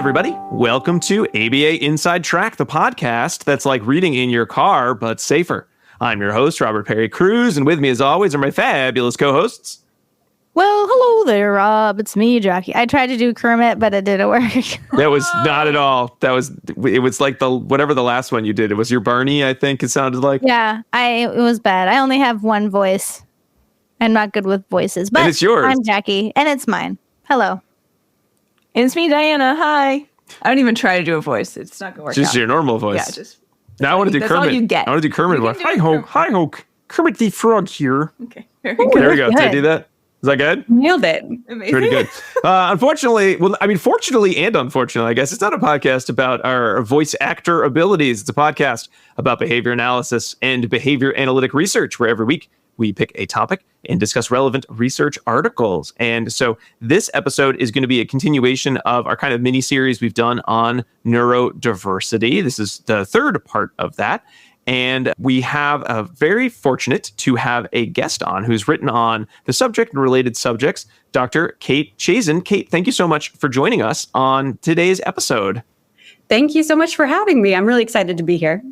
everybody. Welcome to ABA Inside Track, the podcast that's like reading in your car, but safer. I'm your host, Robert Perry Cruz, and with me, as always, are my fabulous co-hosts. Well, hello there, Rob. It's me, Jackie. I tried to do Kermit, but it didn't work. That was not at all. It was like whatever the last one you did. It was your Barney, I think it sounded like. Yeah, it was bad. I only have one voice. I'm not good with voices, but and it's yours. I'm Jackie, and it's mine. Hello. It's me, Diana. Hi. I don't even try to do a voice. It's not going to work just out. your normal voice. Yeah, just... Now I want to do that's Kermit. All you get. I want to do Kermit. Hi ho, Kermit the Frog here. Okay. There we go. Did I do that? Is that good? Nailed it. Amazing. Pretty good. Fortunately and unfortunately, I guess it's not a podcast about our voice actor abilities. It's a podcast about behavior analysis and behavior analytic research, where every week we pick a topic and discuss relevant research articles. And so this episode is going to be a continuation of our kind of mini series we've done on neurodiversity. This is the third part of that. And we have very fortunate to have a guest on who's written on the subject and related subjects, Dr. Kate Chazin. Kate, thank you so much for joining us on today's episode. Thank you so much for having me. I'm really excited to be here.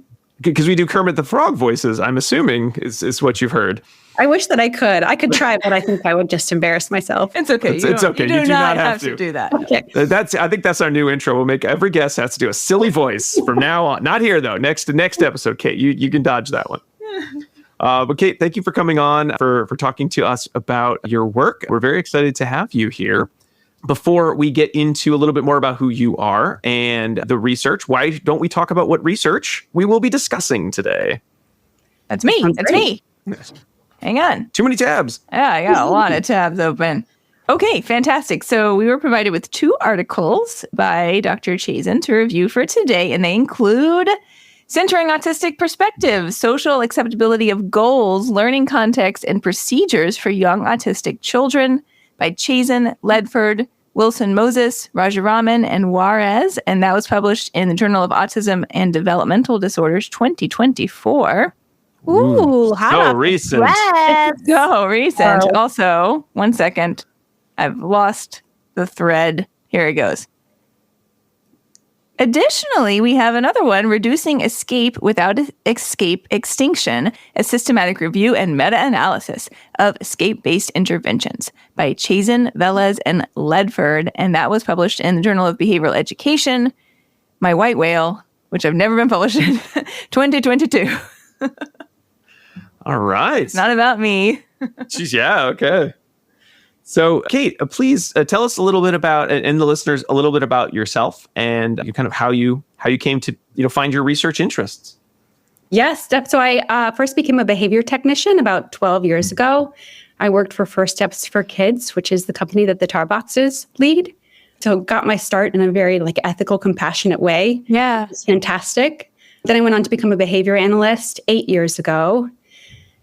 Because we do Kermit the Frog voices, I'm assuming, is what you've heard. I wish that I could. I could try, but I think I would just embarrass myself. It's okay. It's okay. You do not have to do that. Okay. I think that's our new intro. We'll make every guest has to do a silly voice from now on. Not here, though. Next episode, Kate. You can dodge that one. But Kate, thank you for coming on, for talking to us about your work. We're very excited to have you here. Before we get into a little bit more about who you are and the research, why don't we talk about what research we will be discussing today? That's me. That's me. Hang on. Too many tabs. Yeah, I got a lot of tabs open. Okay, fantastic. So we were provided with 2 articles by Dr. Chazin to review for today, and they include Centering Autistic Perspectives, Social Acceptability of Goals, Learning Context, and Procedures for Young Autistic Children by Chazin, Ledford, Wilson Moses, Rajaraman, and Juarez, and that was published in the Journal of Autism and Developmental Disorders 2024. Ooh, so recent. So recent. Also, 1 second. I've lost the thread. Here it goes. Additionally, we have another one, Reducing Escape Without Escape Extinction, a systematic review and meta-analysis of escape-based interventions by Chazin, Velez, and Ledford, and that was published in the Journal of Behavioral Education, my white whale, which I've never been published in, 2022. All right. It's not about me. Jeez, yeah, okay. So, Kate, please tell us a little bit about, and the listeners, a little bit about yourself and kind of how you came to find your research interests. Yes. So I first became a behavior technician about 12 years ago. I worked for First Steps for Kids, which is the company that the Tar Boxes lead. So got my start in a very ethical, compassionate way. Yeah. It's fantastic. Then I went on to become a behavior analyst 8 years ago.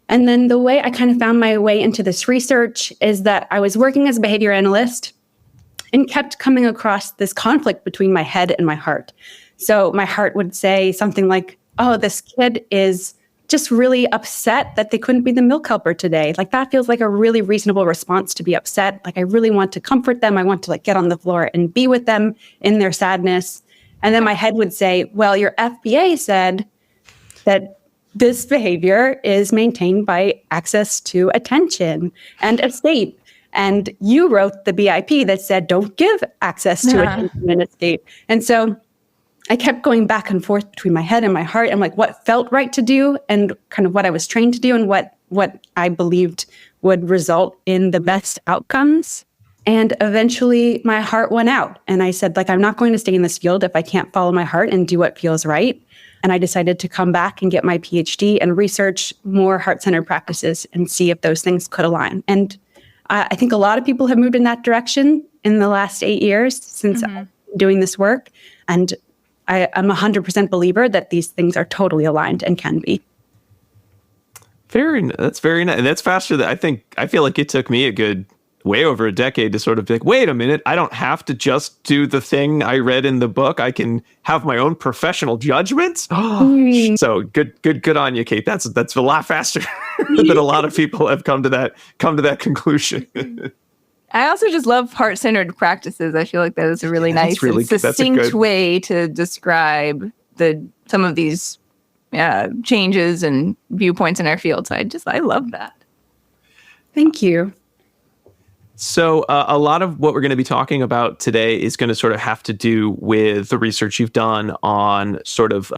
And then the way I kind of found my way into this research is that I was working as a behavior analyst and kept coming across this conflict between my head and my heart. So my heart would say something like, oh, this kid is just really upset that they couldn't be the milk helper today. That feels like a really reasonable response to be upset. I really want to comfort them. I want to get on the floor and be with them in their sadness. And then my head would say, well, your FBA said that this behavior is maintained by access to attention and escape. And you wrote the BIP that said, don't give access to attention and escape. And so I kept going back and forth between my head and my heart and what felt right to do and kind of what I was trained to do and what I believed would result in the best outcomes. And eventually my heart went out. And I said, I'm not going to stay in this field if I can't follow my heart and do what feels right. And I decided to come back and get my PhD and research more heart-centered practices and see if those things could align. And I think a lot of people have moved in that direction in the last 8 years since doing this work. And I'm 100% believer that these things are totally aligned and can be. That's very nice. And that's faster than I feel like it took me a good way over a decade to sort of be wait a minute, I don't have to just do the thing I read in the book. I can have my own professional judgments. So good on you, Kate. That's a lot faster than a lot of people have come to that conclusion. I also just love heart-centered practices. I feel like that is a really nice and succinct way to describe some of these changes and viewpoints in our field. So I love that. Thank you. So a lot of what we're going to be talking about today is going to sort of have to do with the research you've done on sort of,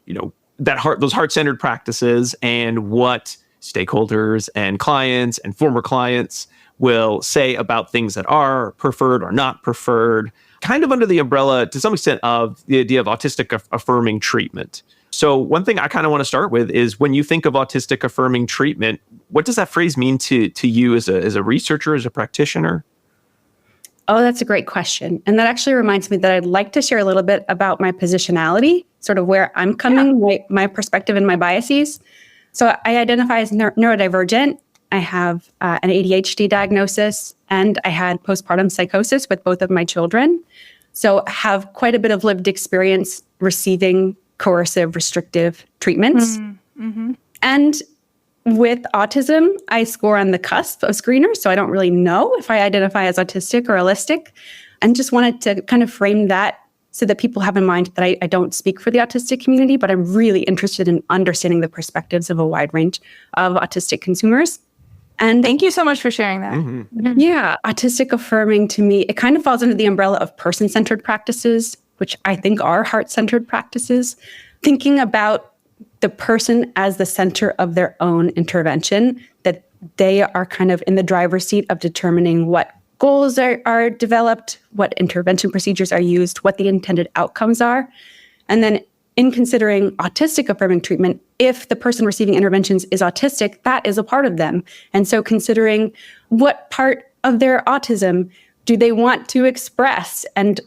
those heart-centered practices and what stakeholders and clients and former clients will say about things that are preferred or not preferred, kind of under the umbrella, to some extent, of the idea of autistic affirming treatment. So one thing I kind of want to start with is, when you think of autistic affirming treatment, what does that phrase mean to you as a researcher, as a practitioner? Oh, that's a great question. And that actually reminds me that I'd like to share a little bit about my positionality, sort of where I'm coming, my perspective and my biases. So I identify as neurodivergent. I have an ADHD diagnosis, and I had postpartum psychosis with both of my children. So I have quite a bit of lived experience receiving coercive, restrictive treatments. Mm-hmm. And with autism, I score on the cusp of screeners, so I don't really know if I identify as autistic or allistic. And just wanted to kind of frame that so that people have in mind that I don't speak for the autistic community, but I'm really interested in understanding the perspectives of a wide range of autistic consumers. And thank you so much for sharing that. Mm-hmm. Yeah, autistic affirming, to me, it kind of falls under the umbrella of person-centered practices, which I think are heart-centered practices. Thinking about the person as the center of their own intervention, that they are kind of in the driver's seat of determining what goals are developed, what intervention procedures are used, what the intended outcomes are. And then in considering autistic affirming treatment, if the person receiving interventions is autistic, that is a part of them. And so considering what part of their autism do they want to express, and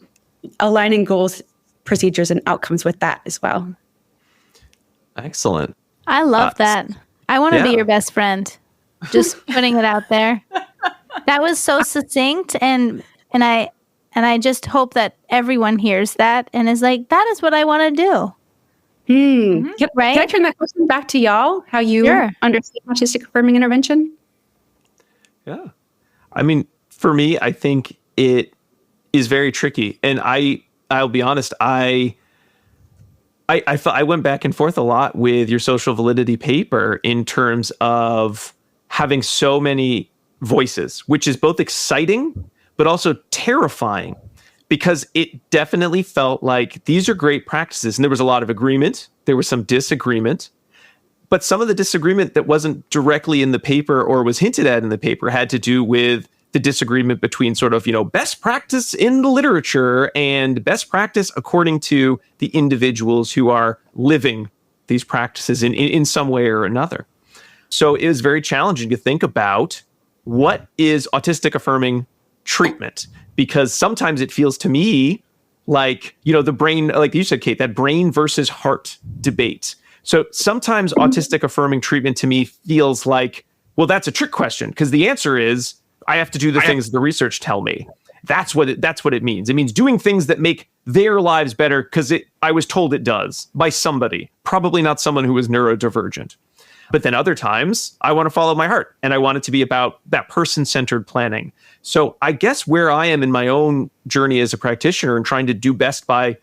aligning goals, procedures, and outcomes with that as well. Excellent. I love that. I want to be your best friend. Just putting it out there. That was so succinct, and I just hope that everyone hears that and is like, that is what I want to do. Mm-hmm. Right? Can I turn that question back to y'all? How you understand autistic affirming intervention? Yeah. I mean, for me, I think it is very tricky. And I'll be honest, I went back and forth a lot with your social validity paper in terms of having so many voices, which is both exciting, but also terrifying, because it definitely felt like these are great practices. And there was a lot of agreement. There was some disagreement. But some of the disagreement that wasn't directly in the paper or was hinted at in the paper had to do with the disagreement between sort of, best practice in the literature and best practice according to the individuals who are living these practices in some way or another. So it was very challenging to think about what is autistic affirming treatment, because sometimes it feels to me like, the brain, like you said, Kate, that brain versus heart debate. So sometimes autistic affirming treatment to me feels like, well, that's a trick question, because the answer is I have to do the things the research tell me. That's what it means. It means doing things that make their lives better because I was told it does by somebody, probably not someone who is neurodivergent. But then other times I want to follow my heart, and I want it to be about that person-centered planning. So I guess where I am in my own journey as a practitioner and trying to do best by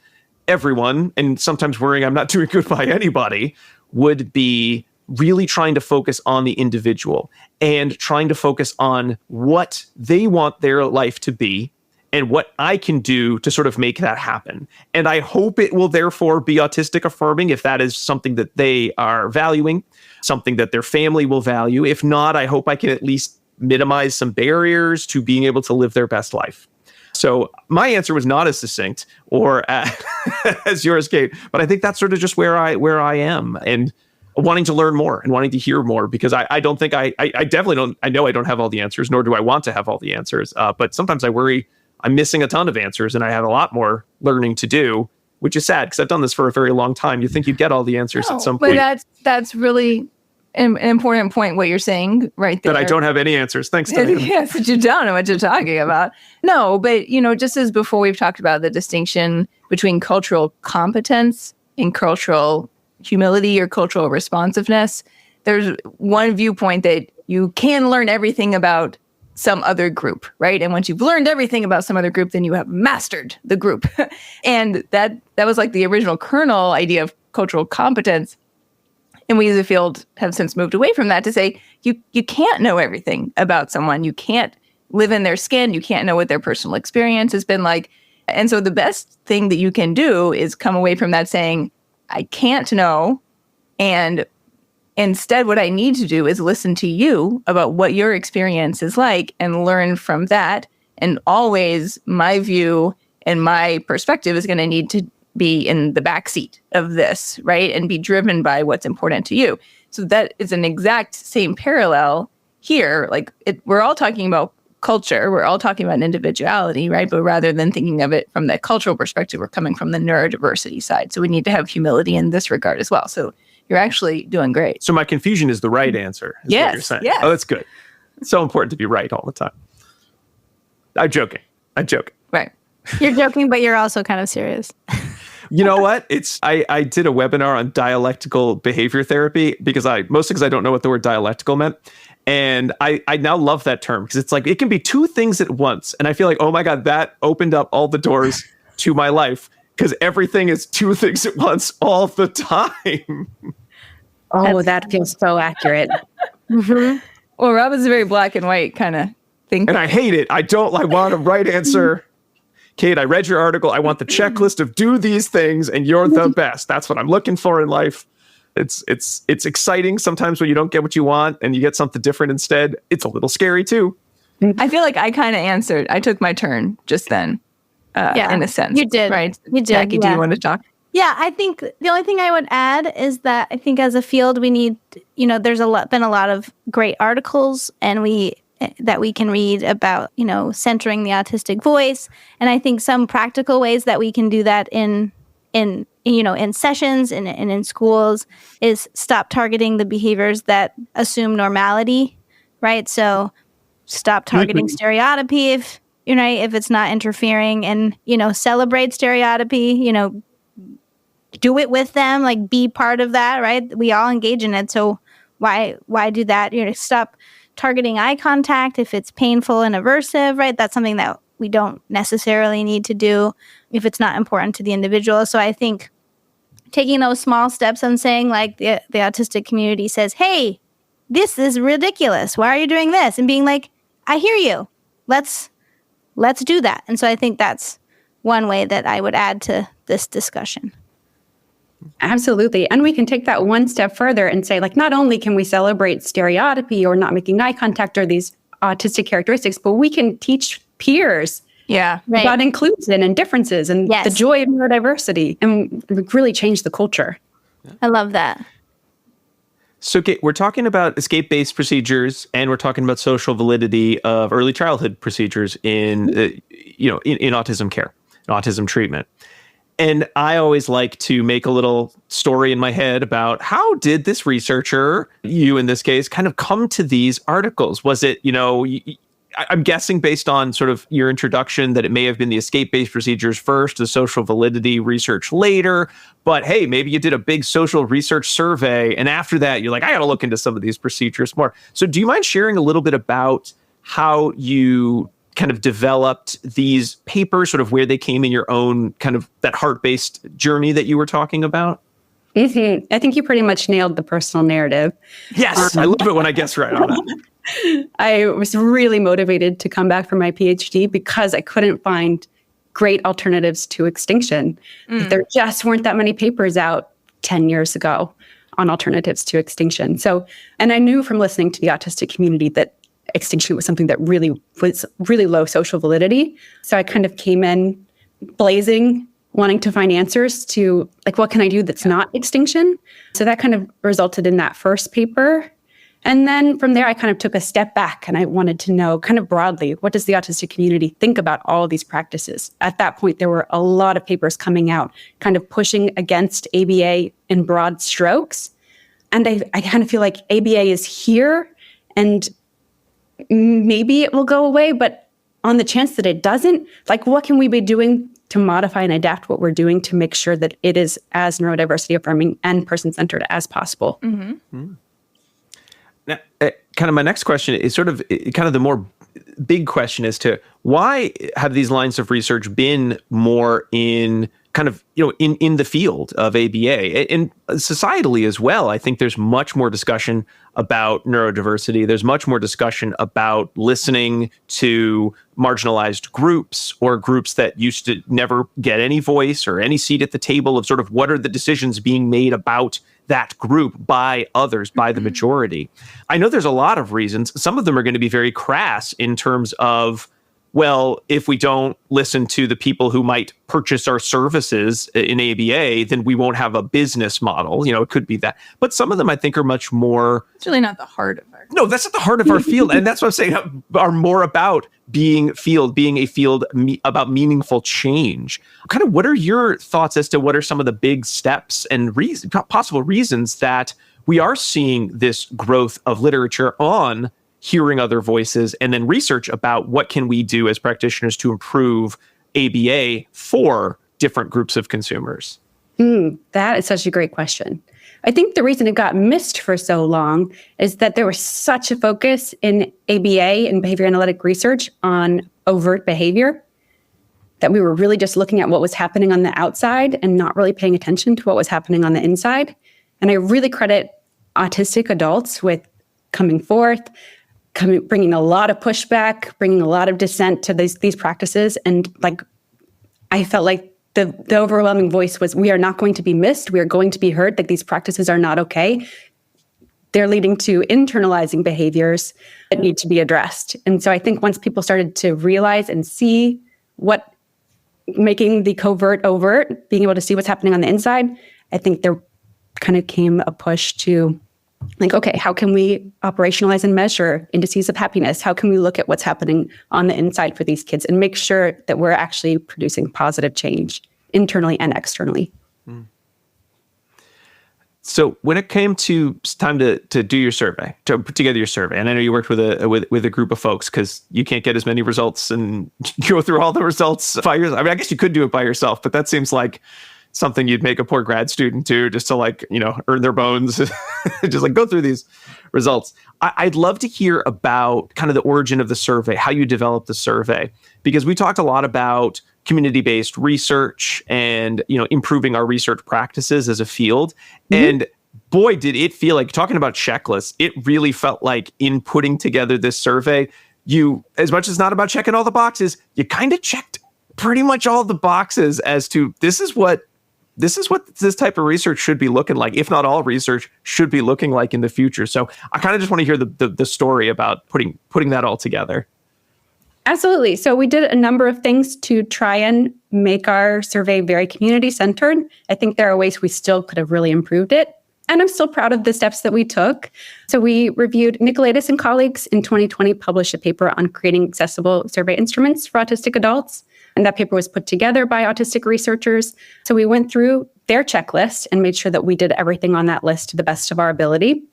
everyone, and sometimes worrying I'm not doing good by anybody, would be really trying to focus on the individual and trying to focus on what they want their life to be and what I can do to sort of make that happen. And I hope it will therefore be autistic affirming if that is something that they are valuing, something that their family will value. If not, I hope I can at least minimize some barriers to being able to live their best life. So my answer was not as succinct or as yours, Kate, but I think that's sort of just where I am, and wanting to learn more and wanting to hear more, because I don't think I definitely don't. I know I don't have all the answers, nor do I want to have all the answers. But sometimes I worry I'm missing a ton of answers, and I have a lot more learning to do, which is sad because I've done this for a very long time. You think you'd get all the answers at some point. But that's really an important point, what you're saying right there. That I don't have any answers. Thanks, Diana. Yes, that you don't know what you're talking about. No, but, just as before we've talked about the distinction between cultural competence and cultural humility or cultural responsiveness, there's one viewpoint that you can learn everything about some other group, right? And once you've learned everything about some other group, then you have mastered the group. And that was like the original kernel idea of cultural competence. And we as a field have since moved away from that to say, you can't know everything about someone. You can't live in their skin. You can't know what their personal experience has been like. And so the best thing that you can do is come away from that saying, I can't know. And instead, what I need to do is listen to you about what your experience is like and learn from that. And always my view and my perspective is going to need to be in the backseat of this, right? And be driven by what's important to you. So that is an exact same parallel here. Like we're all talking about culture. We're all talking about individuality, right? But rather than thinking of it from the cultural perspective, we're coming from the neurodiversity side. So we need to have humility in this regard as well. So you're actually doing great. So my confusion is the right answer, is what you're saying. Yes. Oh, that's good. It's so important to be right all the time. I'm joking. Right. You're joking, but you're also kind of serious. You know what? I did a webinar on dialectical behavior therapy mostly because I don't know what the word dialectical meant. And I now love that term because it's like it can be two things at once. And I feel like, oh my God, that opened up all the doors to my life because everything is two things at once all the time. Oh, that feels so accurate. Mm-hmm. Well, Rob is a very black and white kind of thing. And I hate it. I want a right answer. Kate, I read your article. I want the checklist of do these things and you're the best. That's what I'm looking for in life. It's exciting sometimes when you don't get what you want and you get something different instead. It's a little scary too. I feel like I kind of answered. I took my turn just then, in a sense. You did. Right? You did. Jackie, do you want to talk? Yeah, I think the only thing I would add is that I think as a field we need, there's been a lot of great articles that we can read about, centering the autistic voice. And I think some practical ways that we can do that in sessions and in schools is stop targeting the behaviors that assume normality, right? So stop targeting stereotypy if it's not interfering, and, celebrate stereotypy, do it with them, like be part of that, right? We all engage in it. So why do that? Stop targeting eye contact if it's painful and aversive, right? That's something that we don't necessarily need to do if it's not important to the individual. So I think taking those small steps and saying, like, the autistic community says, hey, this is ridiculous. Why are you doing this? And being like, I hear you. Let's do that. And so I think that's one way that I would add to this discussion. Absolutely. And we can take that one step further and say, like, not only can we celebrate stereotypy or not making eye contact or these autistic characteristics, but we can teach peers about inclusion and differences and the joy of neurodiversity and really change the culture. I love that. So, Kate, we're talking about escape-based procedures, and we're talking about social validity of early childhood procedures in autism care, in autism treatment. And I always like to make a little story in my head about how did this researcher, you in this case, kind of come to these articles? Was it, I'm guessing based on sort of your introduction that it may have been the escape-based procedures first, the social validity research later. But hey, maybe you did a big social research survey, and after that, you're like, I got to look into some of these procedures more. So do you mind sharing a little bit about how you kind of developed these papers, sort of where they came in your own kind of that heart-based journey that you were talking about? Mm-hmm. I think you pretty much nailed the personal narrative. Yes, I love it when I guess right on that. I was really motivated to come back for my PhD because I couldn't find great alternatives to extinction. There just weren't that many papers out 10 years ago on alternatives to extinction. So, and I knew from listening to the autistic community that extinction was something that really was really low social validity. So I kind of came in blazing, wanting to find answers to, like, what can I do that's not extinction? So that kind of resulted in that first paper. And then from there, I kind of took a step back and I wanted to know kind of broadly, what does the autistic community think about all of these practices? At that point, there were a lot of papers coming out, kind of pushing against ABA in broad strokes. And I kind of feel like ABA is here and maybe it will go away, but on the chance that it doesn't, like, what can we be doing to modify and adapt what we're doing to make sure that it is as neurodiversity affirming and person-centered as possible? Mm-hmm. Now, kind of my next question is sort of the more big question as to why have these lines of research been more in kind of, in the field of ABA and societally as well. I think there's much more discussion about neurodiversity. There's much more discussion about listening to marginalized groups or groups that used to never get any voice or any seat at the table of sort of what are the decisions being made about that group by others, by the majority. I know there's a lot of reasons. Some of them are going to be very crass in terms of, well, if we don't listen to the people who might purchase our services in ABA, then we won't have a business model. It could be that. But some of them I think are much more... It's really not the heart of our... No, that's not the heart of our field. And that's what I'm saying, are more about being a field about meaningful change. Kind of what are your thoughts as to what are some of the big steps and possible reasons that we are seeing this growth of literature on hearing other voices, and then research about what can we do as practitioners to improve ABA for different groups of consumers? That is such a great question. I think the reason it got missed for so long is that there was such a focus in ABA and behavior analytic research on overt behavior that we were really just looking at what was happening on the outside and not really paying attention to what was happening on the inside. And I really credit autistic adults with coming forth, bringing a lot of pushback, bringing a lot of dissent to these practices. And I felt like the overwhelming voice was, we are not going to be missed. We are going to be heard, that these practices are not okay. They're leading to internalizing behaviors that need to be addressed. And so I think once people started to realize and see what making the covert overt, being able to see what's happening on the inside, I think there kind of came a push to okay, how can we operationalize and measure indices of happiness? How can we look at what's happening on the inside for these kids and make sure that we're actually producing positive change internally and externally? So when it came to time to do your survey, to put together your survey, and I know you worked with a group of folks because you can't get as many results and go through all the results by yourself. I mean, I guess you could do it by yourself, but that seems like something you'd make a poor grad student do just to earn their bones, just go through these results. I'd love to hear about kind of the origin of the survey, how you developed the survey, because we talked a lot about community-based research and, improving our research practices as a field. Mm-hmm. And boy, did it feel like, talking about checklists, it really felt like in putting together this survey, you, as much as not about checking all the boxes, you kind of checked pretty much all the boxes as to this is what this type of research should be looking like, if not all research should be looking like in the future. So I kind of just want to hear the story about putting that all together. Absolutely. So we did a number of things to try and make our survey very community-centered. I think there are ways we still could have really improved it. And I'm still proud of the steps that we took. So we reviewed, Nicolaitis and colleagues in 2020 published a paper on creating accessible survey instruments for autistic adults. And that paper was put together by autistic researchers. So we went through their checklist and made sure that we did everything on that list to the best of our ability.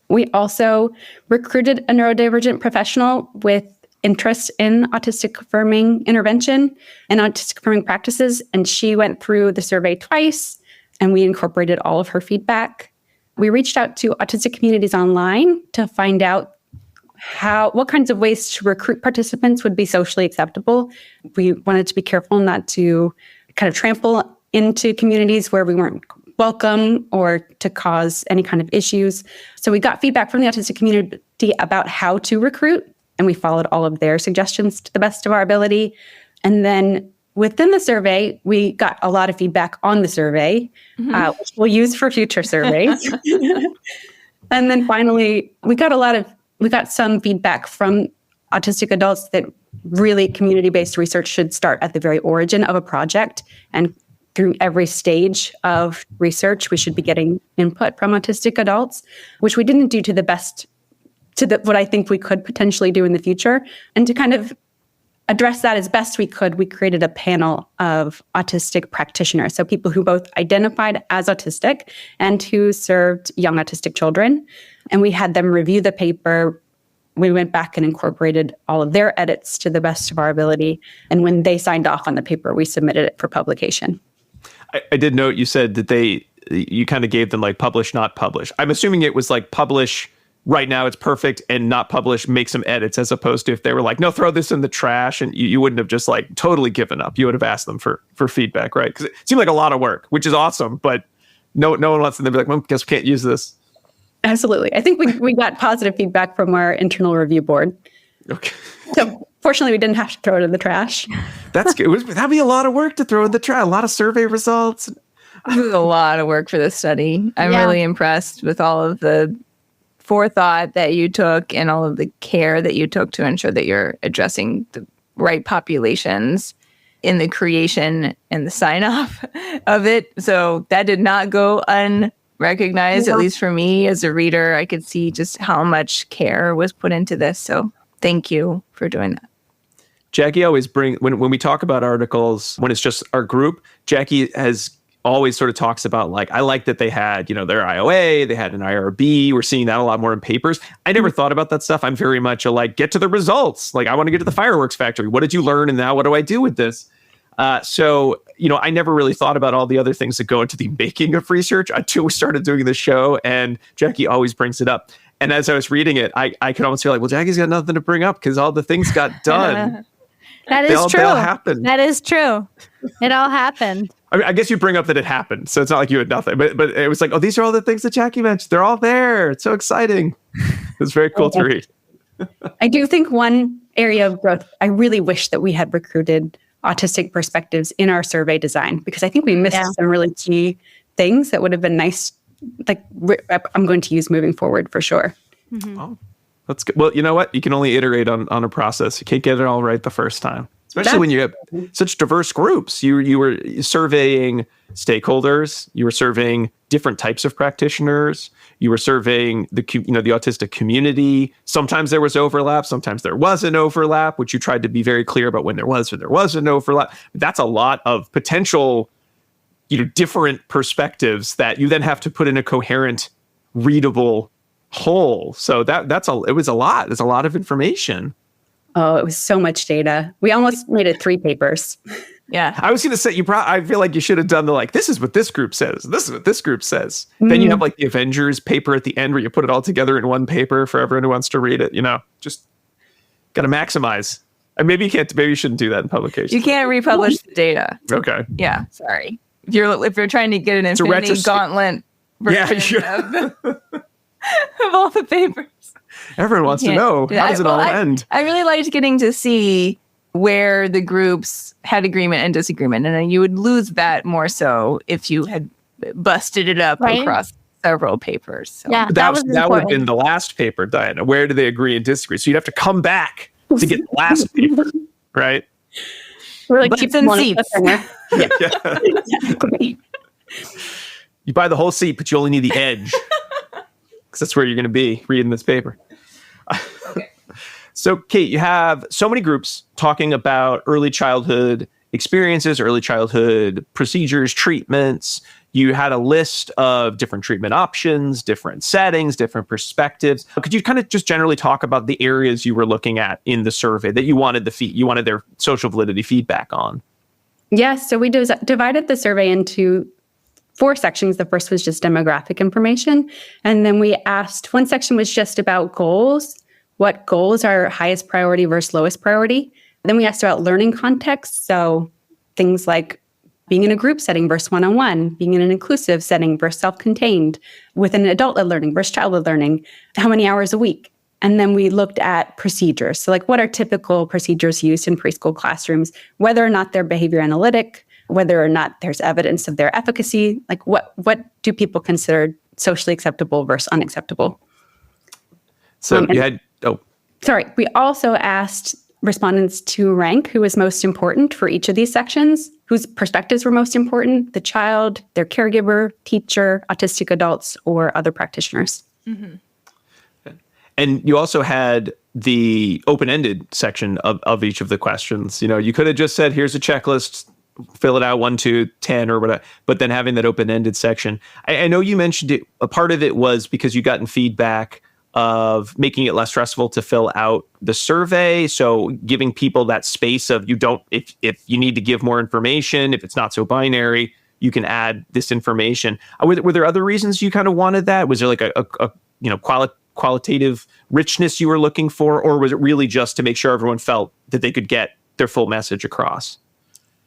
We also recruited a neurodivergent professional with interest in autistic affirming intervention and autistic affirming practices. And she went through the survey twice, and we incorporated all of her feedback. We reached out to autistic communities online to find out what kinds of ways to recruit participants would be socially acceptable. We wanted to be careful not to kind of trample into communities where we weren't welcome or to cause any kind of issues. So we got feedback from the autistic community about how to recruit, and we followed all of their suggestions to the best of our ability. And then within the survey, we got a lot of feedback on the survey, which we'll use for future surveys. And then finally, we got some feedback from autistic adults that really community-based research should start at the very origin of a project, and through every stage of research, we should be getting input from autistic adults, which we didn't do to the best, what I think we could potentially do in the future. And to kind of address that as best we could, we created a panel of autistic practitioners, so people who both identified as autistic and who served young autistic children. And we had them review the paper. We went back and incorporated all of their edits to the best of our ability. And when they signed off on the paper, we submitted it for publication. I did note you said that you kind of gave them like publish, not publish. I'm assuming it was like publish right now it's perfect and not publish, make some edits, as opposed to if they were like, no, throw this in the trash, and you wouldn't have just like totally given up. You would have asked them for feedback, right? Because it seemed like a lot of work, which is awesome, but no one wants them to be like, well, guess we can't use this. Absolutely. I think we got positive feedback from our internal review board. Okay. So fortunately, we didn't have to throw it in the trash. That's good. That'd be a lot of work to throw in the trash. A lot of survey results. This is a lot of work for this study. I'm really impressed with all of the forethought that you took and all of the care that you took to ensure that you're addressing the right populations in the creation and the sign off of it. So that did not go unrecognized, at least for me as a reader. I could see just how much care was put into this. So thank you for doing that. Jackie always when we talk about articles, when it's just our group, Jackie has always sort of talks about like, I like that they had, their IOA, they had an IRB. We're seeing that a lot more in papers. I never thought about that stuff. I'm very much like, get to the results. Like, I want to get to the fireworks factory. What did you learn? And now what do I do with this? So, I never really thought about all the other things that go into the making of research until we started doing the show. And Jackie always brings it up. And as I was reading it, I could almost feel like, well, Jackie's got nothing to bring up because all the things got done. That is true. They all happened. That is true. It all happened. I mean, I guess you bring up that it happened, so it's not like you had nothing. But it was like, oh, these are all the things that Jackie mentioned. They're all there. It's so exciting. It's very cool to read. I do think one area of growth, I really wish that we had recruited autistic perspectives in our survey design, because I think we missed some really key things that would have been nice. Like, I'm going to use moving forward for sure. Mm-hmm. Oh, that's good. Well, you know what? You can only iterate on a process. You can't get it all right the first time. Especially when you have such diverse groups. You were surveying stakeholders. You were surveying different types of practitioners. You were surveying the autistic community. Sometimes there was overlap. Sometimes there wasn't overlap, which you tried to be very clear about when there was or there wasn't overlap. That's a lot of potential, different perspectives that you then have to put in a coherent, readable whole. So it was a lot. There's a lot of information. Oh, it was so much data. We almost made it 3 papers. Yeah. I was going to say, I feel like you should have done this is what this group says. This is what this group says. Then you have like the Avengers paper at the end where you put it all together in one paper for everyone who wants to read it. Just got to maximize. And maybe you shouldn't do that in publication. You can't republish the data. Okay. Yeah. Sorry. If you're trying to get an infinity gauntlet version of all the papers. Everyone wants to know, how does it all end? I really liked getting to see where the groups had agreement and disagreement. And then you would lose that more so if you had busted it up across several papers. So. Yeah, that would have been the last paper, Diana. Where do they agree and disagree? So you'd have to come back to get the last paper, right? We're like, keep in seats. Exactly. You buy the whole seat, but you only need the edge. Because that's where you're going to be reading this paper. Okay. So, Kate, you have so many groups talking about early childhood experiences, early childhood procedures, treatments. You had a list of different treatment options, different settings, different perspectives. Could you kind of just generally talk about the areas you were looking at in the survey that you wanted their social validity feedback on? Yes. So we divided the survey into 4 sections. The first was just demographic information. And then we asked, one section was just about goals. What goals are highest priority versus lowest priority? Then we asked about learning context. So things like being in a group setting versus one-on-one, being in an inclusive setting versus self-contained, with an adult-led learning versus child-led learning, how many hours a week? And then we looked at procedures. So like, what are typical procedures used in preschool classrooms, whether or not they're behavior analytic, whether or not there's evidence of their efficacy, like what do people consider socially acceptable versus unacceptable? So Sorry, we also asked respondents to rank who was most important for each of these sections, whose perspectives were most important, the child, their caregiver, teacher, autistic adults, or other practitioners. Mm-hmm. And you also had the open-ended section of each of the questions. You could have just said, here's a checklist, fill it out 1, 2, 10 or whatever, but then having that open-ended section. I know you mentioned it. A part of it was because you gotten feedback of making it less stressful to fill out the survey. So giving people that space of if you need to give more information, if it's not so binary, you can add this information. Were there other reasons you kind of wanted that? Was there like a qualitative richness you were looking for, or was it really just to make sure everyone felt that they could get their full message across?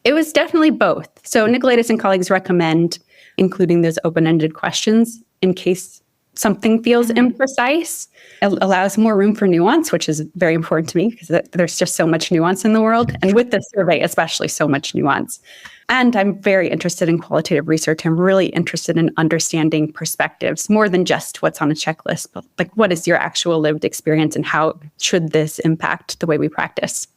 It was definitely both. So Nicolaitis and colleagues recommend including those open-ended questions in case something feels imprecise. It allows more room for nuance, which is very important to me because there's just so much nuance in the world. And with the survey, especially so much nuance. And I'm very interested in qualitative research. I'm really interested in understanding perspectives more than just what's on a checklist, but like what is your actual lived experience and how should this impact the way we practice?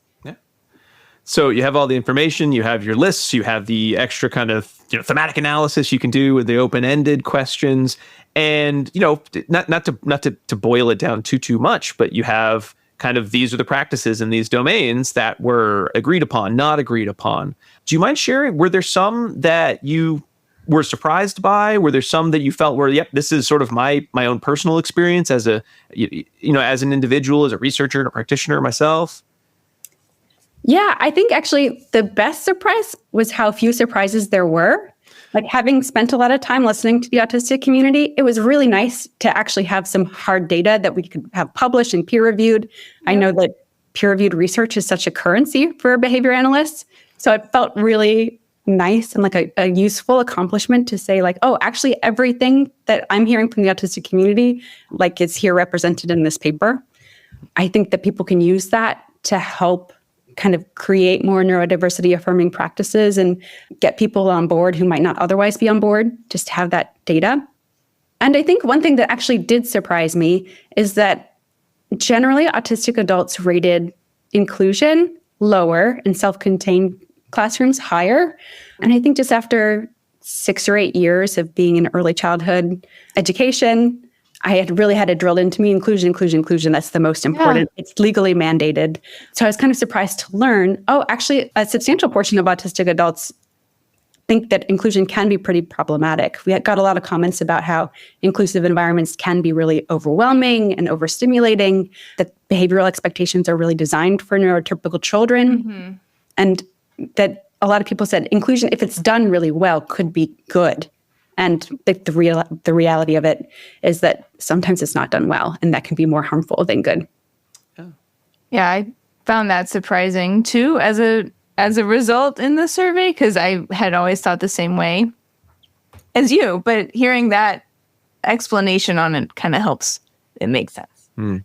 So you have all the information, you have your lists, you have the extra kind of thematic analysis you can do with the open-ended questions, and not to boil it down too much, but you have kind of these are the practices in these domains that were agreed upon, not agreed upon. Do you mind sharing? Were there some that you were surprised by? Were there some that you felt were, yep, this is sort of my own personal experience as a as an individual, as a researcher and a practitioner myself? Yeah, I think actually the best surprise was how few surprises there were. Like having spent a lot of time listening to the autistic community, it was really nice to actually have some hard data that we could have published and peer reviewed. I know that peer reviewed research is such a currency for behavior analysts. So it felt really nice and like a useful accomplishment to say like, oh, actually everything that I'm hearing from the autistic community like is here represented in this paper. I think that people can use that to help kind of create more neurodiversity affirming practices and get people on board who might not otherwise be on board, just to have that data. And I think one thing that actually did surprise me is that generally autistic adults rated inclusion lower and self-contained classrooms higher. And I think just after 6 or 8 years of being in early childhood education, I had really had it drilled into me, inclusion. That's the most important. Yeah. It's legally mandated. So I was kind of surprised to learn, actually a substantial portion of autistic adults think that inclusion can be pretty problematic. We got a lot of comments about how inclusive environments can be really overwhelming and overstimulating, that behavioral expectations are really designed for neurotypical children, and that a lot of people said inclusion, if it's done really well, could be good. And the reality of it is that sometimes it's not done well, and that can be more harmful than good. Yeah, I found that surprising too as a result in the survey, because I had always thought the same way as you. But hearing that explanation on it kind of helps. It makes sense.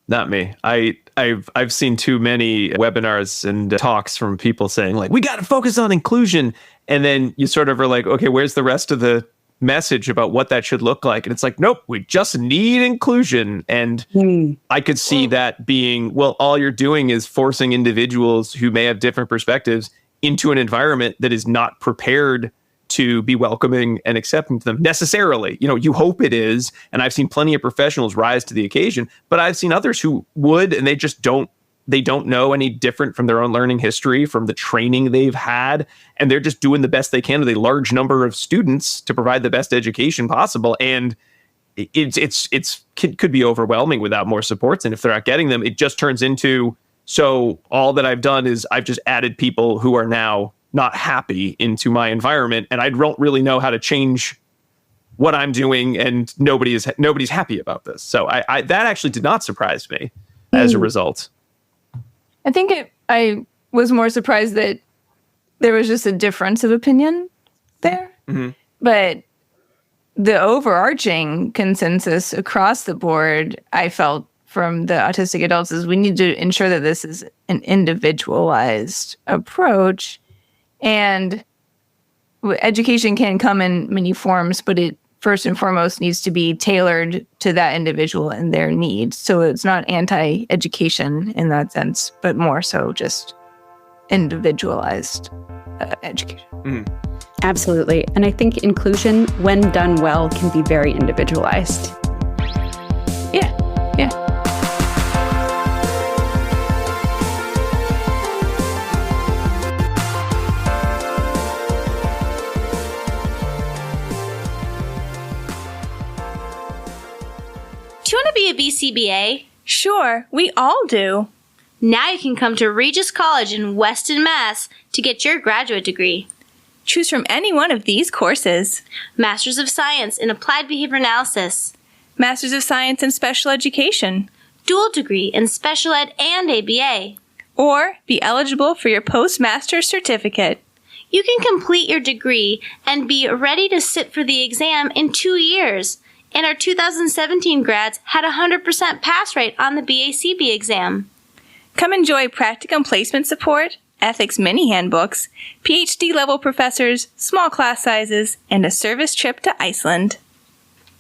Not me. I've seen too many webinars and talks from people saying like, we got to focus on inclusion. And then you sort of are like, okay, where's the rest of the message about what that should look like? And it's like, nope, we just need inclusion. And I could see that being, well, all you're doing is forcing individuals who may have different perspectives into an environment that is not prepared to be welcoming and accepting to them necessarily. You hope it is. And I've seen plenty of professionals rise to the occasion, but I've seen others who would, and they just don't know any different from their own learning history, from the training they've had. And they're just doing the best they can with a large number of students to provide the best education possible. And it could be overwhelming without more supports. And if they're not getting them, it just turns into, so all that I've done is I've just added people who are now not happy into my environment, and I don't really know how to change what I'm doing, and nobody's happy about this. So I that actually did not surprise me as a result. I think I was more surprised that there was just a difference of opinion there. But the overarching consensus across the board, I felt from the autistic adults, is we need to ensure that this is an individualized approach. And education can come in many forms, but it first and foremost needs to be tailored to that individual and their needs. So it's not anti-education in that sense, but more so just individualized education. Absolutely. And I think inclusion, when done well, can be very individualized. Yeah. Do you want to be a BCBA? Sure, we all do. Now you can come to Regis College in Weston, Mass. to get your graduate degree. Choose from any one of these courses. Masters of Science in Applied Behavior Analysis. Masters of Science in Special Education, dual degree in special ed and ABA, or be eligible for your postmaster's certificate. You can complete your degree and be ready to sit for the exam in 2 years. And our 2017 grads had a 100% pass rate on the BACB exam. Come enjoy practicum placement support, ethics mini handbooks, PhD-level professors, small class sizes, and a service trip to Iceland.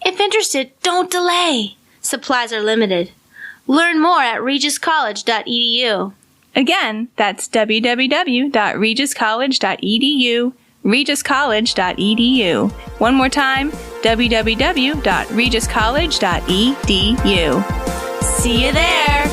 If interested, don't delay. Supplies are limited. Learn more at regiscollege.edu. Again, that's www.regiscollege.edu, regiscollege.edu. One more time, www.regiscollege.edu. See you there!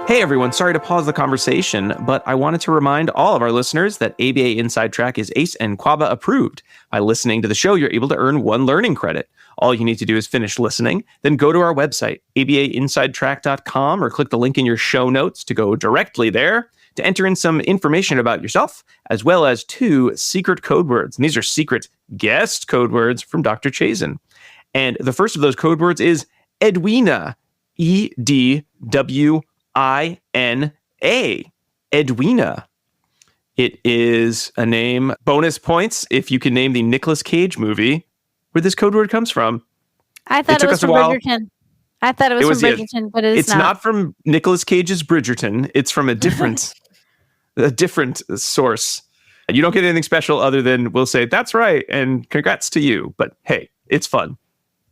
Hey everyone, sorry to pause the conversation, but I wanted to remind all of our listeners that ABA Inside Track is ACE and QABA approved. By listening to the show, you're able to earn 1 learning credit. All you need to do is finish listening, then go to our website, abainsidetrack.com, or click the link in your show notes to go directly there to enter in some information about yourself, as well as 2 secret code words. And these are secret guest code words from Dr. Chazin. And the first of those code words is Edwina, EDWINA, Edwina. It is a name. Bonus points if you can name the Nicolas Cage movie where this code word comes from. I thought it was from Bridgerton. I thought it was from Bridgerton, but it's not. It's not from Nicolas Cage's Bridgerton. It's from a different source. You don't get anything special other than we'll say, that's right, and congrats to you. But hey, it's fun.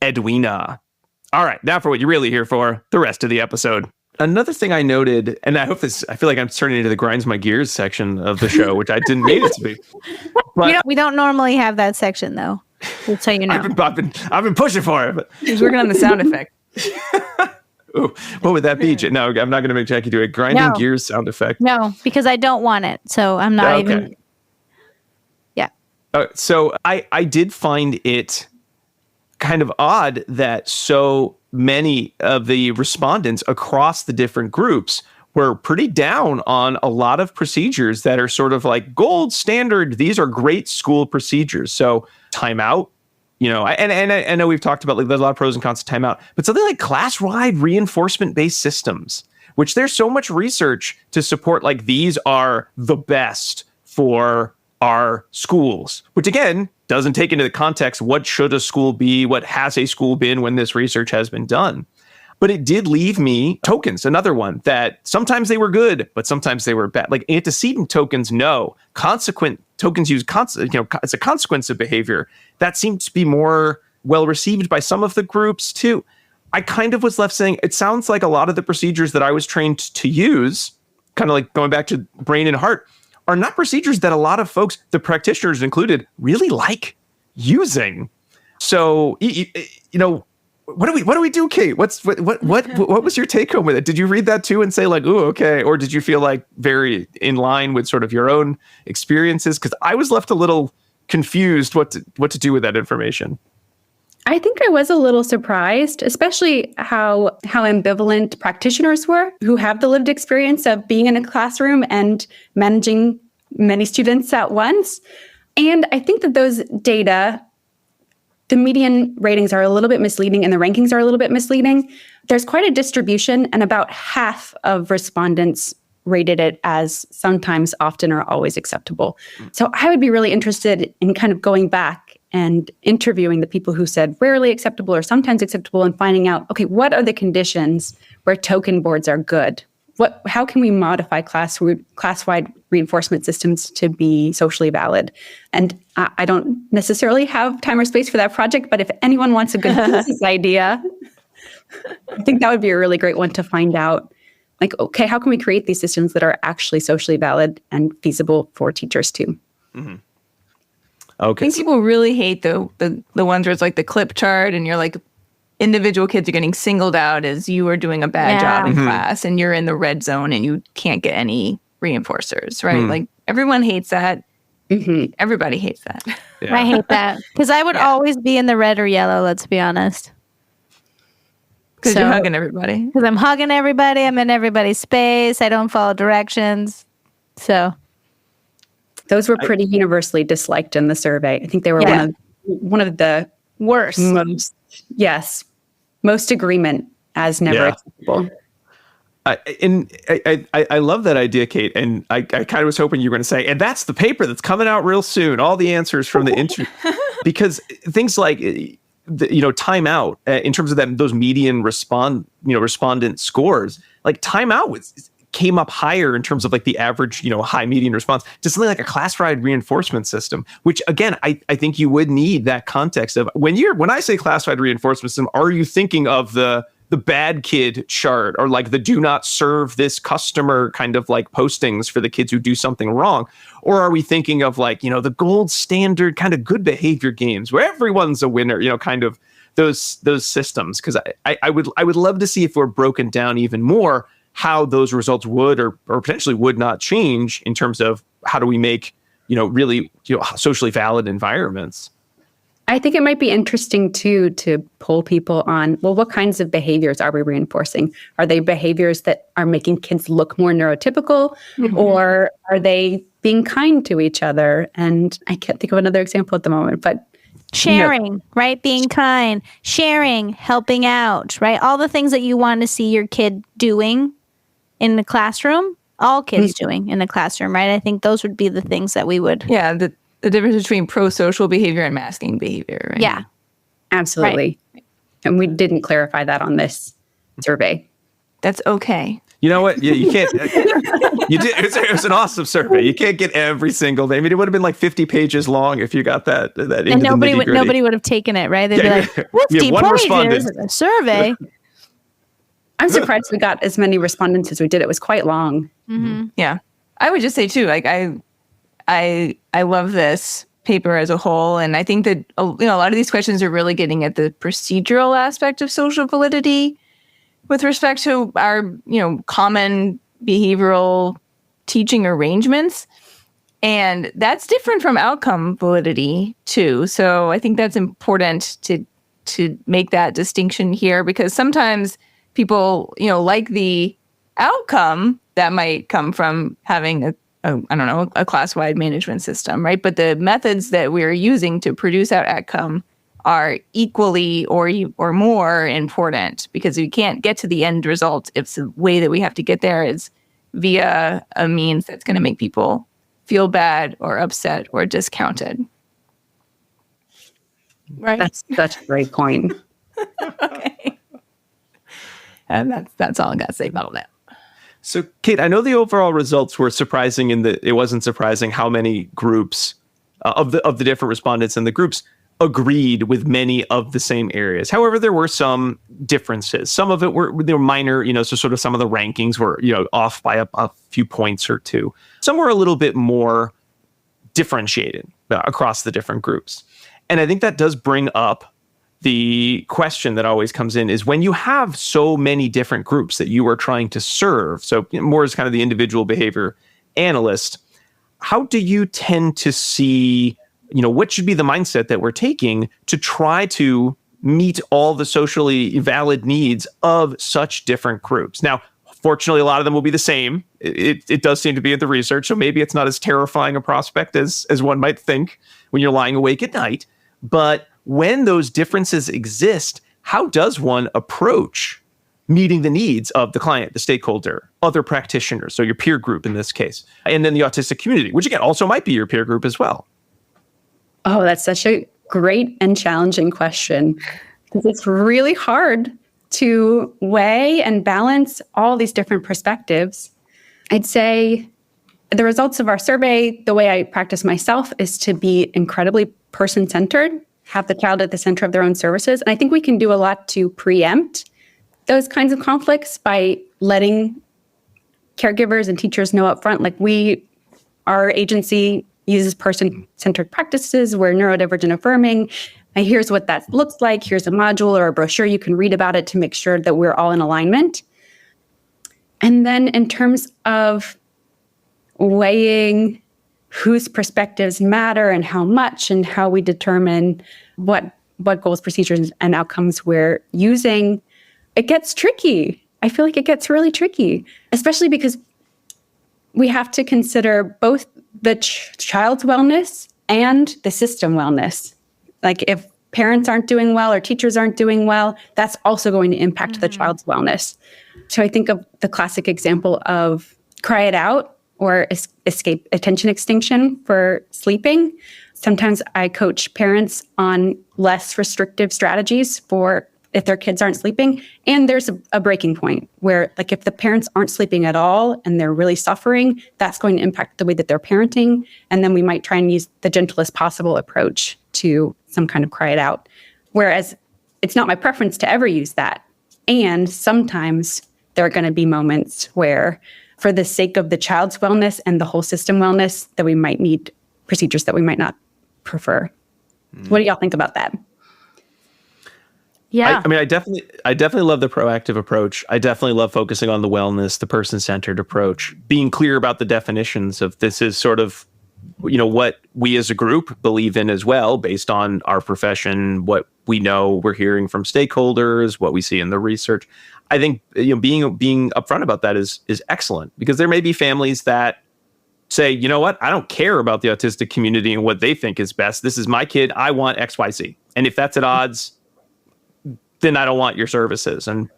Edwina. All right, now for what you're really here for, the rest of the episode. Another thing I noted, and I feel like I'm turning into the grinds my gears section of the show, which I didn't mean it to be. But we don't normally have that section, though. Just so you know. I've been pushing for it. But He's working on the sound effect. Ooh, what would that be? No, I'm not going to make Jackie do a grinding gears sound effect. No, because I don't want it. So I'm not even. Yeah. So I did find it kind of odd that so many of the respondents across the different groups were pretty down on a lot of procedures that are sort of like gold standard. These are great school procedures. So timeout, and I know we've talked about like there's a lot of pros and cons to timeout, but something like class-wide reinforcement-based systems, which there's so much research to support, like these are the best for our schools, which again doesn't take into the context what should a school be, what has a school been when this research has been done. But it did leave me tokens, another one that sometimes they were good, but sometimes they were bad. Like antecedent tokens, no. Consequent tokens use, it's a consequence of behavior. That seemed to be more well received by some of the groups too. I kind of was left saying, it sounds like a lot of the procedures that I was trained to use, kind of like going back to brain and heart, are not procedures that a lot of folks, the practitioners included, really like using. So, what do we do, Kate? What was your take home with it? Did you read that too and say like, ooh, okay, or did you feel like very in line with sort of your own experiences? Because I was left a little confused what to do with that information. I think I was a little surprised, especially how ambivalent practitioners were who have the lived experience of being in a classroom and managing many students at once. And I think that those data, the median ratings are a little bit misleading and the rankings are a little bit misleading. There's quite a distribution, and about half of respondents rated it as sometimes, often, or always acceptable. So I would be really interested in kind of going back and interviewing the people who said rarely acceptable or sometimes acceptable and finding out, okay, what are the conditions where token boards are good? How can we modify class-wide reinforcement systems to be socially valid? And I don't necessarily have time or space for that project, but if anyone wants a good business idea, I think that would be a really great one to find out. Like, okay, how can we create these systems that are actually socially valid and feasible for teachers too? Mm-hmm. Okay. I think people really hate the ones where it's like the clip chart and you're like, individual kids are getting singled out as you are doing a bad job in class and you're in the red zone and you can't get any reinforcers, right? Like everyone hates that. Everybody hates that. Yeah. I hate that because I would always be in the red or yellow, let's be honest. Because you're hugging everybody. Because I'm hugging everybody. I'm in everybody's space. I don't follow directions. So Those were pretty universally disliked in the survey. I think they were one of the Worst. Most agreement as never acceptable. I love that idea, Kate. And I kind of was hoping you were going to say, and that's the paper that's coming out real soon. All the answers from the interview, because things like, timeout in terms of those median respondent scores, like timeout came up higher in terms of like the average, high median response to something like a classified reinforcement system, which again, I think you would need that context of when I say classified reinforcement system, are you thinking of the bad kid chart or like the do not serve this customer kind of like postings for the kids who do something wrong? Or are we thinking of like, the gold standard kind of good behavior games where everyone's a winner, kind of those systems? Because I would love to see if we're broken down even more how those results would or potentially would not change in terms of how do we make, really socially valid environments. I think it might be interesting too to poll people on, well, what kinds of behaviors are we reinforcing? Are they behaviors that are making kids look more neurotypical, or are they being kind to each other? And I can't think of another example at the moment, but sharing, right? Being kind, sharing, helping out, right? All the things that you want to see your kid doing in the classroom, all kids doing in the classroom, right? I think those would be the things that we would. Yeah, the difference between pro-social behavior and masking behavior, right? Yeah. Absolutely. Right. And we didn't clarify that on this survey. That's okay. You know what? You can't. You did. It was an awesome survey. You can't get every single thing. I mean, it would have been like 50 pages long if you got that. And nobody would have taken it, right? They'd be like, 50 pages a survey. I'm surprised we got as many respondents as we did. It was quite long. Mm-hmm. Yeah. I would just say too, like I love this paper as a whole, and I think that a lot of these questions are really getting at the procedural aspect of social validity with respect to our common behavioral teaching arrangements, and that's different from outcome validity too. So I think that's important to make that distinction here, because sometimes people like the outcome that might come from having a class-wide management system, right? But the methods that we're using to produce that outcome are equally or more important, because we can't get to the end result if the way that we have to get there is via a means that's going to make people feel bad or upset or discounted. Right. That's such a great point. Okay. And that's all I got to say about that. So, Kate, I know the overall results were surprising in that it wasn't surprising how many groups of the different respondents in the groups agreed with many of the same areas. However, there were some differences. Some of it were minor, so sort of some of the rankings were, off by a few points or two. Some were a little bit more differentiated across the different groups. And I think that does bring up the question that always comes in is when you have so many different groups that you are trying to serve, so more as kind of the individual behavior analyst, how do you tend to see, what should be the mindset that we're taking to try to meet all the socially valid needs of such different groups? Now, fortunately, a lot of them will be the same. It does seem to be in the research, so maybe it's not as terrifying a prospect as one might think when you're lying awake at night. But when those differences exist, how does one approach meeting the needs of the client, the stakeholder, other practitioners, so your peer group in this case, and then the autistic community, which again also might be your peer group as well? Oh, that's such a great and challenging question. It's really hard to weigh and balance all these different perspectives. I'd say the results of our survey, the way I practice myself, is to be incredibly person-centered, have the child at the center of their own services. And I think we can do a lot to preempt those kinds of conflicts by letting caregivers and teachers know up front, like our agency uses person-centered practices. We're neurodivergent affirming. And here's what that looks like. Here's a module or a brochure. You can read about it to make sure that we're all in alignment. And then in terms of weighing whose perspectives matter and how much, and how we determine what goals, procedures, and outcomes we're using, it gets tricky. I feel like it gets really tricky, especially because we have to consider both the child's wellness and the system wellness. Like if parents aren't doing well or teachers aren't doing well, that's also going to impact the child's wellness. So I think of the classic example of cry it out or escape attention extinction for sleeping. Sometimes I coach parents on less restrictive strategies for if their kids aren't sleeping. And there's a breaking point where, like, if the parents aren't sleeping at all and they're really suffering, that's going to impact the way that they're parenting. And then we might try and use the gentlest possible approach to some kind of cry it out. Whereas it's not my preference to ever use that. And sometimes there are going to be moments where, for the sake of the child's wellness and the whole system wellness, that we might need procedures that we might not prefer. What do y'all think about that? Yeah. I mean, I definitely love the proactive approach. I definitely love focusing on the wellness, the person-centered approach, being clear about the definitions of this is sort of, what we as a group believe in as well, based on our profession, what we know we're hearing from stakeholders, what we see in the research. I think being upfront about that is excellent, because there may be families that say, you know what, I don't care about the autistic community and what they think is best. This is my kid. I want XYZ. And if that's at odds, then I don't want your services. And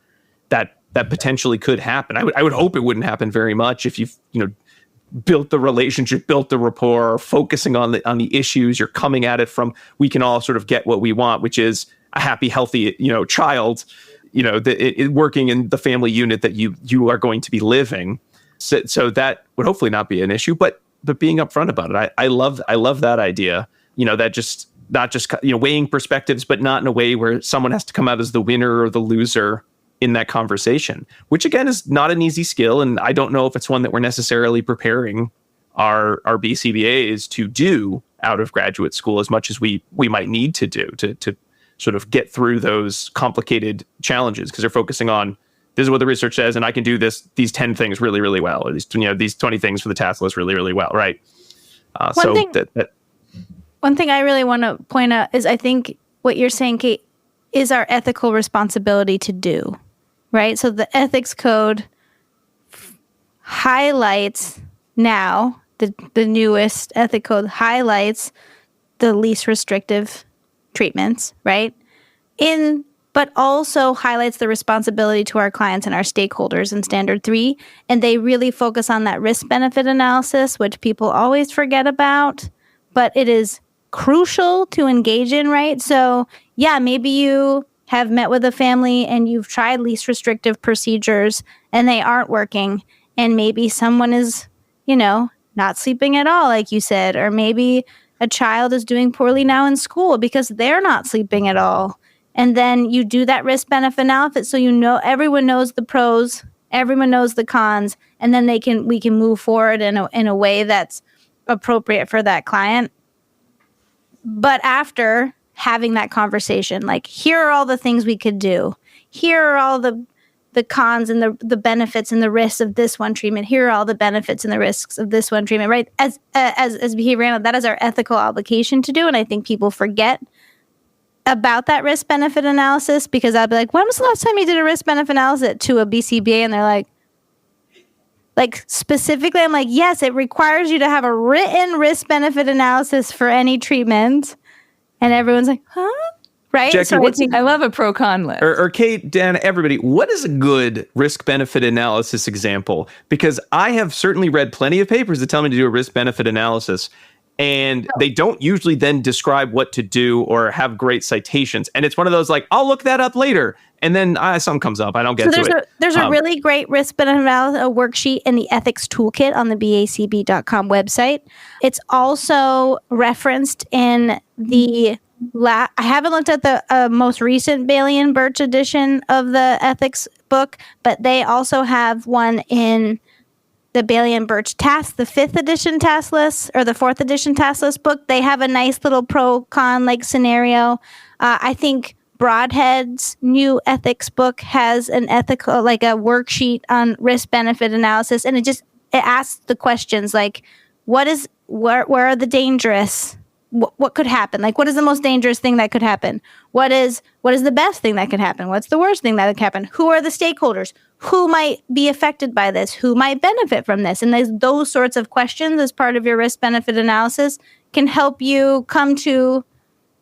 that potentially could happen. I would hope it wouldn't happen very much if you've, built the relationship, built the rapport, focusing on the issues. You're coming at it from, we can all sort of get what we want, which is a happy, healthy, child, working in the family unit that you are going to be living. So that would hopefully not be an issue, but being upfront about it. I love that idea, that just not just, weighing perspectives, but not in a way where someone has to come out as the winner or the loser in that conversation, which again is not an easy skill. And I don't know if it's one that we're necessarily preparing our BCBAs to do out of graduate school as much as we might need to do to sort of get through those complicated challenges, because they're focusing on, this is what the research says, and I can do these 10 things really, really well, or these 20 things for the task list really, really well, right? One thing I really want to point out is, I think what you're saying, Kate, is our ethical responsibility to do, right? So the ethics code highlights now, the newest ethic code highlights the least restrictive treatments, right? But also highlights the responsibility to our clients and our stakeholders in Standard 3. And they really focus on that risk-benefit analysis, which people always forget about, but it is crucial to engage in, right? So yeah, maybe you have met with a family and you've tried least restrictive procedures and they aren't working. And maybe someone is, not sleeping at all, like you said, or maybe a child is doing poorly now in school because they're not sleeping at all. And then you do that risk-benefit analysis, so everyone knows the pros, everyone knows the cons, and then we can move forward in a way that's appropriate for that client. But after having that conversation, like, here are all the things we could do. Here are all the cons and the benefits and the risks of this one treatment. Here are all the benefits and the risks of this one treatment, right? As behavior analysts, that is our ethical obligation to do. And I think people forget about that risk-benefit analysis, because I'll be like, when was the last time you did a risk-benefit analysis to a BCBA? And they're like specifically, I'm like, yes, it requires you to have a written risk-benefit analysis for any treatment. And everyone's like, huh? Right? Jackie, I love a pro-con list. Or Kate, Dan, everybody, what is a good risk-benefit analysis example? Because I have certainly read plenty of papers that tell me to do a risk-benefit analysis, and they don't usually then describe what to do or have great citations. And it's one of those, like, I'll look that up later. And then something comes up. I don't get to it. There's a really great risk-benefit analysis worksheet in the ethics toolkit on the BACB.com website. It's also referenced in the I haven't looked at the most recent Bailey and Birch edition of the ethics book, but they also have one in the Bailey and Birch task, the 5th edition task list, or the 4th edition task list book. They have a nice little pro-con scenario. I think Broadhead's new ethics book has an ethical, a worksheet on risk-benefit analysis, and it asks the questions like, where are the dangerous what could happen? Like, what is the most dangerous thing that could happen? What is the best thing that could happen? What's the worst thing that could happen? Who are the stakeholders? Who might be affected by this? Who might benefit from this? And those sorts of questions as part of your risk-benefit analysis can help you come to,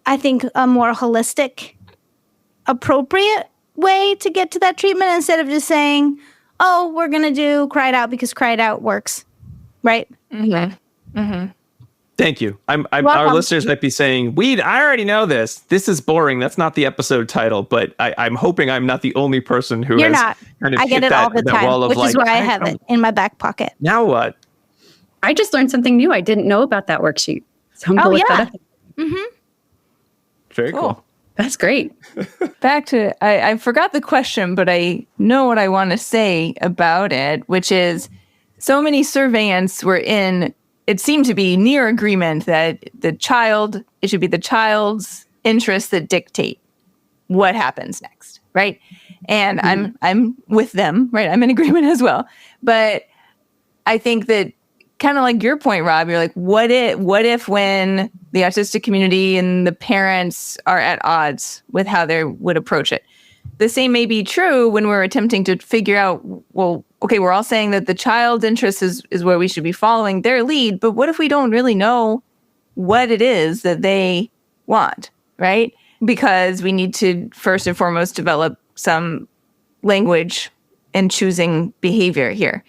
I think, a more holistic, appropriate way to get to that treatment instead of just saying, oh, we're going to do cry it out because cry it out works, right? Mm-hmm. Mm-hmm. Thank you. Our listeners might be saying, I already know this. This is boring. That's not the episode title, but I'm hoping I'm not the only person who You're has not. kind of I get it all the time, which is why I have it in my back pocket. Now what? I just learned something new. I didn't know about that worksheet. So I'm going to look that up. Mm-hmm. Very cool. That's great. Back to, I forgot the question, but I know what I want to say about it, which is so many surveyants were it seemed to be near agreement that it should be the child's interests that dictate what happens next, right? And I'm with them, right? I'm in agreement as well. But I think that kind of like your point, Rob, you're like, what if when the autistic community and the parents are at odds with how they would approach it? The same may be true when we're attempting to figure out, well, okay, we're all saying that the child's interest is where we should be following their lead, but what if we don't really know what it is that they want, right? Because we need to first and foremost develop some language in choosing behavior here.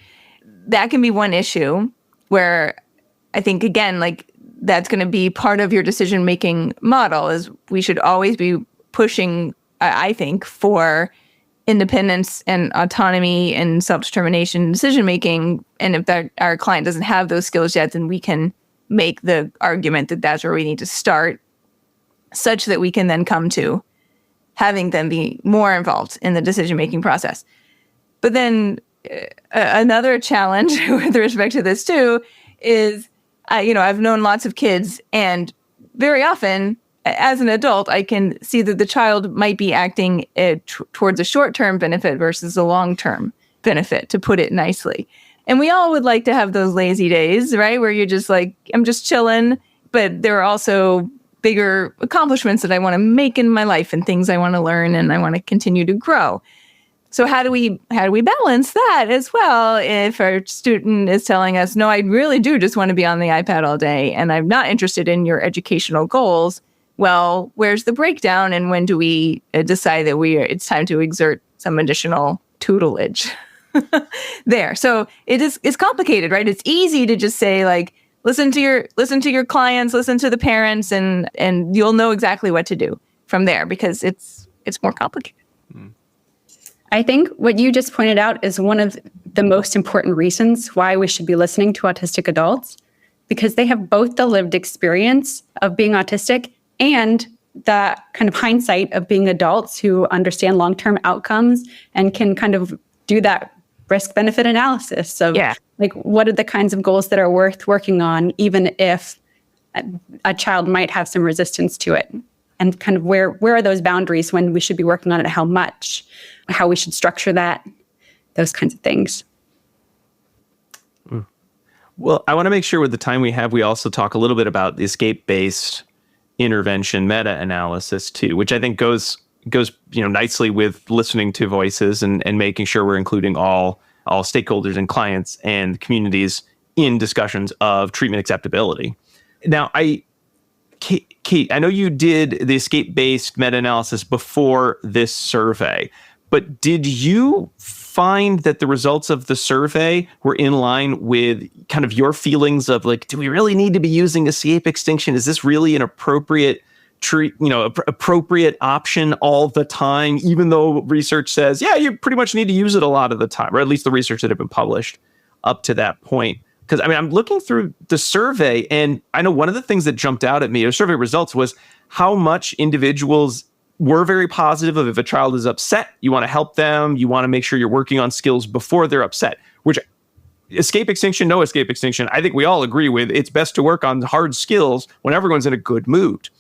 That can be one issue where I think, again, like that's going to be part of your decision-making model is we should always be pushing, I think, for independence and autonomy and self-determination and decision-making. And if our client doesn't have those skills yet, then we can make the argument that that's where we need to start such that we can then come to having them be more involved in the decision-making process. But then another challenge with respect to this too is, I've known lots of kids, and very often as an adult, I can see that the child might be acting towards a short-term benefit versus a long-term benefit, to put it nicely. And we all would like to have those lazy days, right? Where you're just like, I'm just chilling, but there are also bigger accomplishments that I want to make in my life and things I want to learn and I want to continue to grow. So how do we balance that as well if our student is telling us, no, I really do just want to be on the iPad all day and I'm not interested in your educational goals? Well, where's the breakdown and when do we decide that it's time to exert some additional tutelage there? So it's complicated, right? It's easy to just say like, listen to your clients, listen to the parents, and you'll know exactly what to do from there because it's more complicated. I think what you just pointed out is one of the most important reasons why we should be listening to autistic adults, because they have both the lived experience of being autistic and the kind of hindsight of being adults who understand long-term outcomes and can kind of do that risk-benefit analysis of like what are the kinds of goals that are worth working on, even if a child might have some resistance to it, and kind of where are those boundaries when we should be working on it, how much, how we should structure that, those kinds of things. Well, I want to make sure with the time we have, we also talk a little bit about the escape-based intervention meta-analysis too, which I think goes nicely with listening to voices and making sure we're including all stakeholders and clients and communities in discussions of treatment acceptability. Now, Kate, I know you did the escape-based meta-analysis before this survey, but did you find that the results of the survey were in line with kind of your feelings of like, do we really need to be using escape extinction? Is this really an appropriate appropriate option all the time, even though research says, yeah, you pretty much need to use it a lot of the time, or at least the research that had been published up to that point? Because I'm looking through the survey, and I know one of the things that jumped out at me, the survey results, was how much individuals were very positive of if a child is upset, you want to help them, you want to make sure you're working on skills before they're upset, which escape extinction, no escape extinction, I think we all agree with. It's best to work on hard skills when everyone's in a good mood.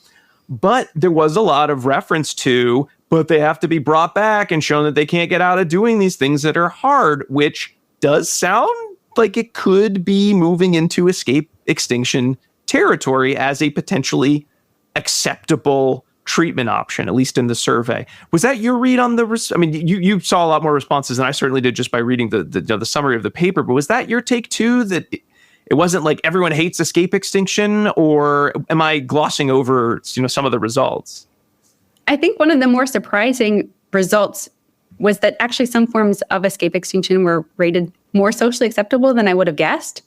But there was a lot of reference to, but they have to be brought back and shown that they can't get out of doing these things that are hard, which does sound like it could be moving into escape extinction territory as a potentially acceptable treatment option, at least in the survey. Was that your read on the? I mean, you saw a lot more responses than I certainly did just by reading the summary of the paper. But was that your take too? That it wasn't like everyone hates escape extinction, or am I glossing over some of the results? I think one of the more surprising results was that actually some forms of escape extinction were rated more socially acceptable than I would have guessed.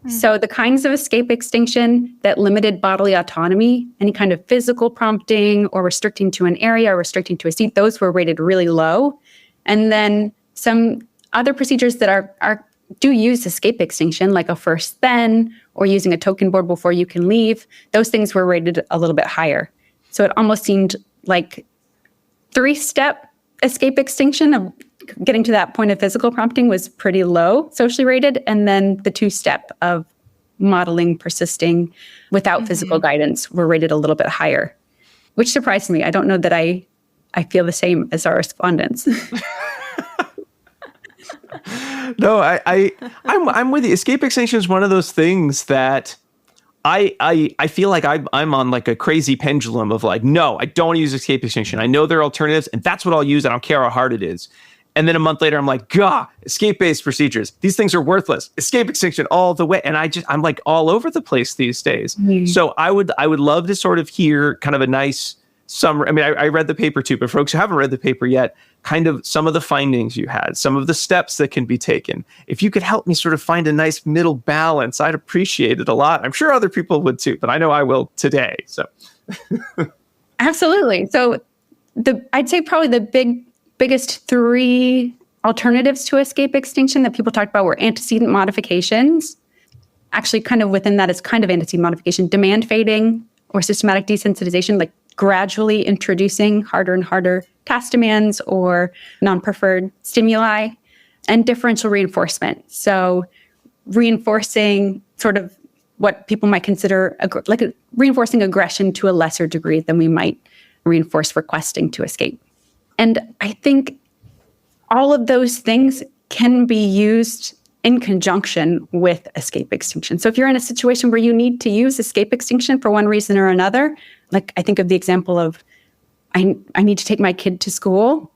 So the kinds of escape extinction that limited bodily autonomy, any kind of physical prompting or restricting to an area or restricting to a seat, those were rated really low. And then some other procedures that do use escape extinction, like a first then or using a token board before you can leave, those things were rated a little bit higher. So it almost seemed like 3-step escape extinction of getting to that point of physical prompting was pretty low socially rated. And then the 2-step of modeling, persisting without physical guidance were rated a little bit higher, which surprised me. I don't know that I feel the same as our respondents. No, I'm with you. Escape extinction is one of those things that I feel like I'm on like a crazy pendulum of like, no, I don't want to use escape extinction. I know there are alternatives, and that's what I'll use. I don't care how hard it is. And then a month later, I'm like, gah, escape-based procedures. These things are worthless. Escape extinction all the way. And I'm like all over the place these days. So I would love to sort of hear kind of a nice summary. I mean, I read the paper too, but folks who haven't read the paper yet, kind of some of the findings you had, some of the steps that can be taken. If you could help me sort of find a nice middle balance, I'd appreciate it a lot. I'm sure other people would too, but I know I will today. So Absolutely. So I'd say probably the biggest 3 alternatives to escape extinction that people talked about were antecedent modifications. Actually, kind of within that is kind of antecedent modification, demand fading or systematic desensitization, like gradually introducing harder and harder task demands or non-preferred stimuli, and differential reinforcement. So reinforcing sort of what people might consider reinforcing aggression to a lesser degree than we might reinforce requesting to escape. And I think all of those things can be used in conjunction with escape extinction. So if you're in a situation where you need to use escape extinction for one reason or another, like I think of the example of I need to take my kid to school.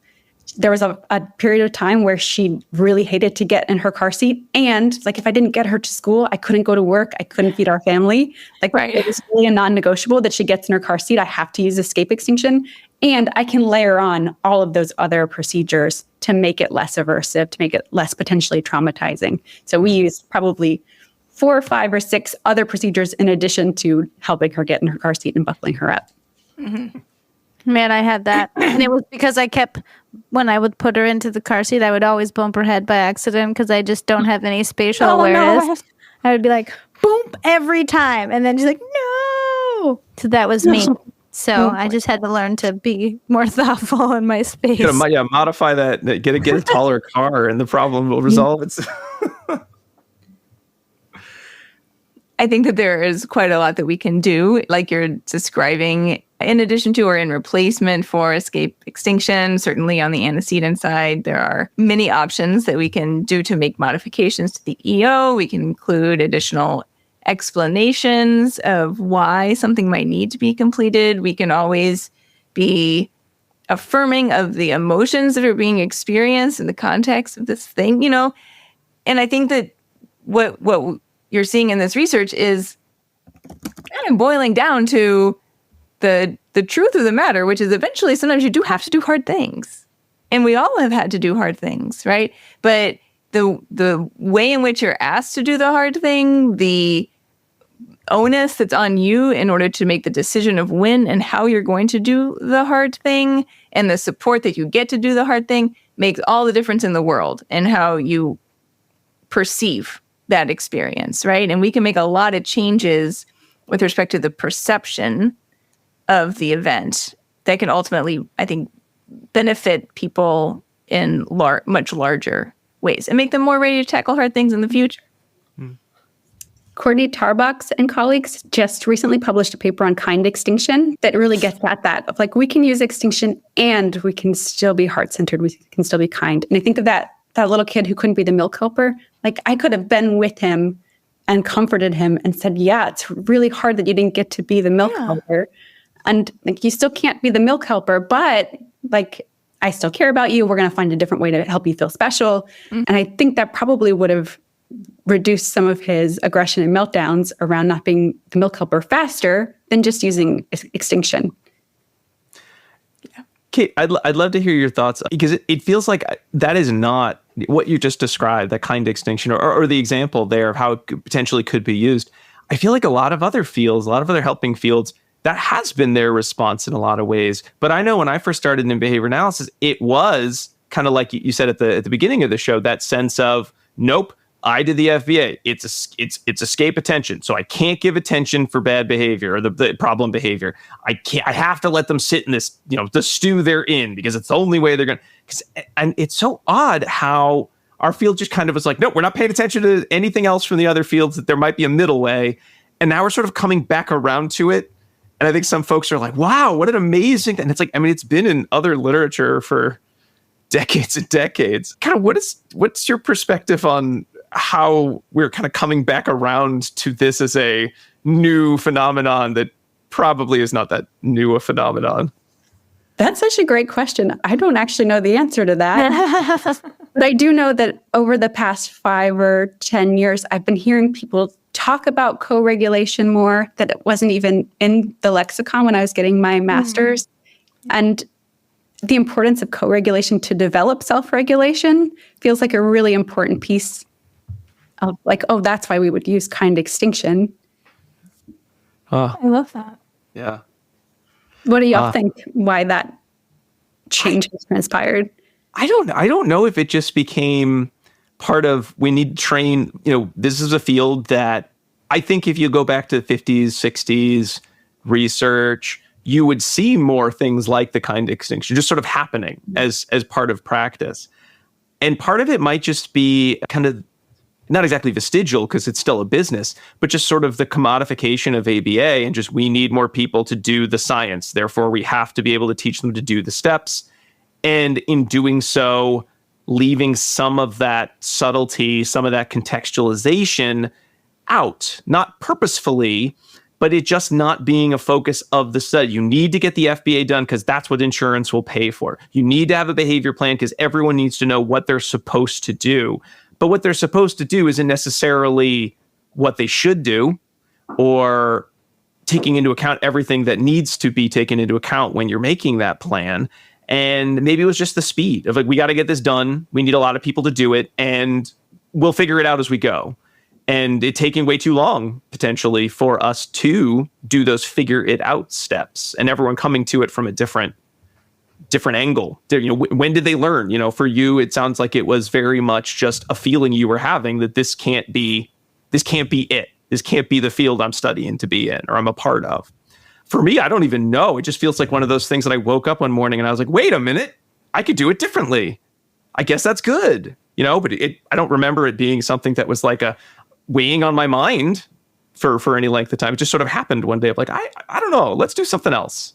There was a period of time where she really hated to get in her car seat. And like, if I didn't get her to school, I couldn't go to work. I couldn't feed our family. Like, right. It was really a non-negotiable that she gets in her car seat. I have to use escape extinction. And I can layer on all of those other procedures to make it less aversive, to make it less potentially traumatizing. So we use probably 4 or 5 or 6 other procedures in addition to helping her get in her car seat and buckling her up. Mm-hmm. Man, I had that. And it was because when I would put her into the car seat, I would always bump her head by accident because I just don't have any spatial awareness. No. I would be like, boom, every time. And then she's like, no. So that was me. So I just had to learn to be more thoughtful in my space. Modify that. Get a taller car and the problem will resolve itself. I think that there is quite a lot that we can do, like you're describing, in addition to or in replacement for escape extinction. Certainly on the antecedent side, there are many options that we can do to make modifications to the EO. We can include additional explanations of why something might need to be completed. We can always be affirming of the emotions that are being experienced in the context of this thing, And I think that what you're seeing in this research is kind of boiling down to the truth of the matter, which is eventually sometimes you do have to do hard things. And we all have had to do hard things, right? But the way in which you're asked to do the hard thing, the onus that's on you in order to make the decision of when and how you're going to do the hard thing, and the support that you get to do the hard thing makes all the difference in the world in how you perceive that experience, right? And we can make a lot of changes with respect to the perception of the event that can ultimately, I think, benefit people in much larger ways and make them more ready to tackle hard things in the future. Courtney Tarbox and colleagues just recently published a paper on kind extinction that really gets at that, of like, we can use extinction and we can still be heart-centered, we can still be kind. And I think of that little kid who couldn't be the milk helper. Like, I could have been with him and comforted him and said, yeah, it's really hard that you didn't get to be the milk helper. And like, you still can't be the milk helper, but like, I still care about you. We're going to find a different way to help you feel special. And I think that probably would have reduced some of his aggression and meltdowns around not being the milk helper faster than just using extinction. Kate, I'd love to hear your thoughts, because it feels like that is not what you just described, that kind of extinction, or the example there of how it potentially could be used. I feel like a lot of other fields, a lot of other helping fields, that has been their response in a lot of ways. But I know when I first started in behavior analysis, it was kind of like you said at the beginning of the show, that sense of, nope, I did the FBA. It's escape attention. So I can't give attention for bad behavior or the problem behavior. I have to let them sit in this, the stew they're in, because it's the only way they're going to. And it's so odd how our field just kind of was like, nope, we're not paying attention to anything else from the other fields, that there might be a middle way. And now we're sort of coming back around to it. And I think some folks are like, wow, what an amazing, and it's like, it's been in other literature for decades and decades. Kind of what's your perspective on how we're kind of coming back around to this as a new phenomenon that probably is not that new a phenomenon? That's such a great question. I don't actually know the answer to that. But I do know that over the past 5 or 10 years, I've been hearing people talk about co-regulation more, that it wasn't even in the lexicon when I was getting my master's. And the importance of co-regulation to develop self-regulation feels like a really important piece of like, oh, that's why we would use kind extinction. I love that. Yeah. What do y'all think why that change has transpired? I don't know if it just became part of, we need to train, this is a field that I think if you go back to the 50s, 60s research, you would see more things like the kind of extinction just sort of happening as part of practice. And part of it might just be kind of not exactly vestigial, because it's still a business, but just sort of the commodification of ABA, and just, we need more people to do the science. Therefore, we have to be able to teach them to do the steps. And in doing so, leaving some of that subtlety, some of that contextualization out, not purposefully, but it just not being a focus of the study. You need to get the FBA done because that's what insurance will pay for. You need to have a behavior plan because everyone needs to know what they're supposed to do. But what they're supposed to do isn't necessarily what they should do, or taking into account everything that needs to be taken into account when you're making that plan. And maybe it was just the speed of like, we got to get this done. We need a lot of people to do it, and we'll figure it out as we go. And it taking way too long, potentially, for us to do those figure it out steps, and everyone coming to it from a different angle. When did they learn? For you, it sounds like it was very much just a feeling you were having that this can't be it. This can't be the field I'm studying to be in, or I'm a part of. For me, I don't even know. It just feels like one of those things that I woke up one morning and I was like, wait a minute, I could do it differently. I guess that's good. But I don't remember it being something that was like a weighing on my mind for any length of time. It just sort of happened one day of like, I don't know, let's do something else.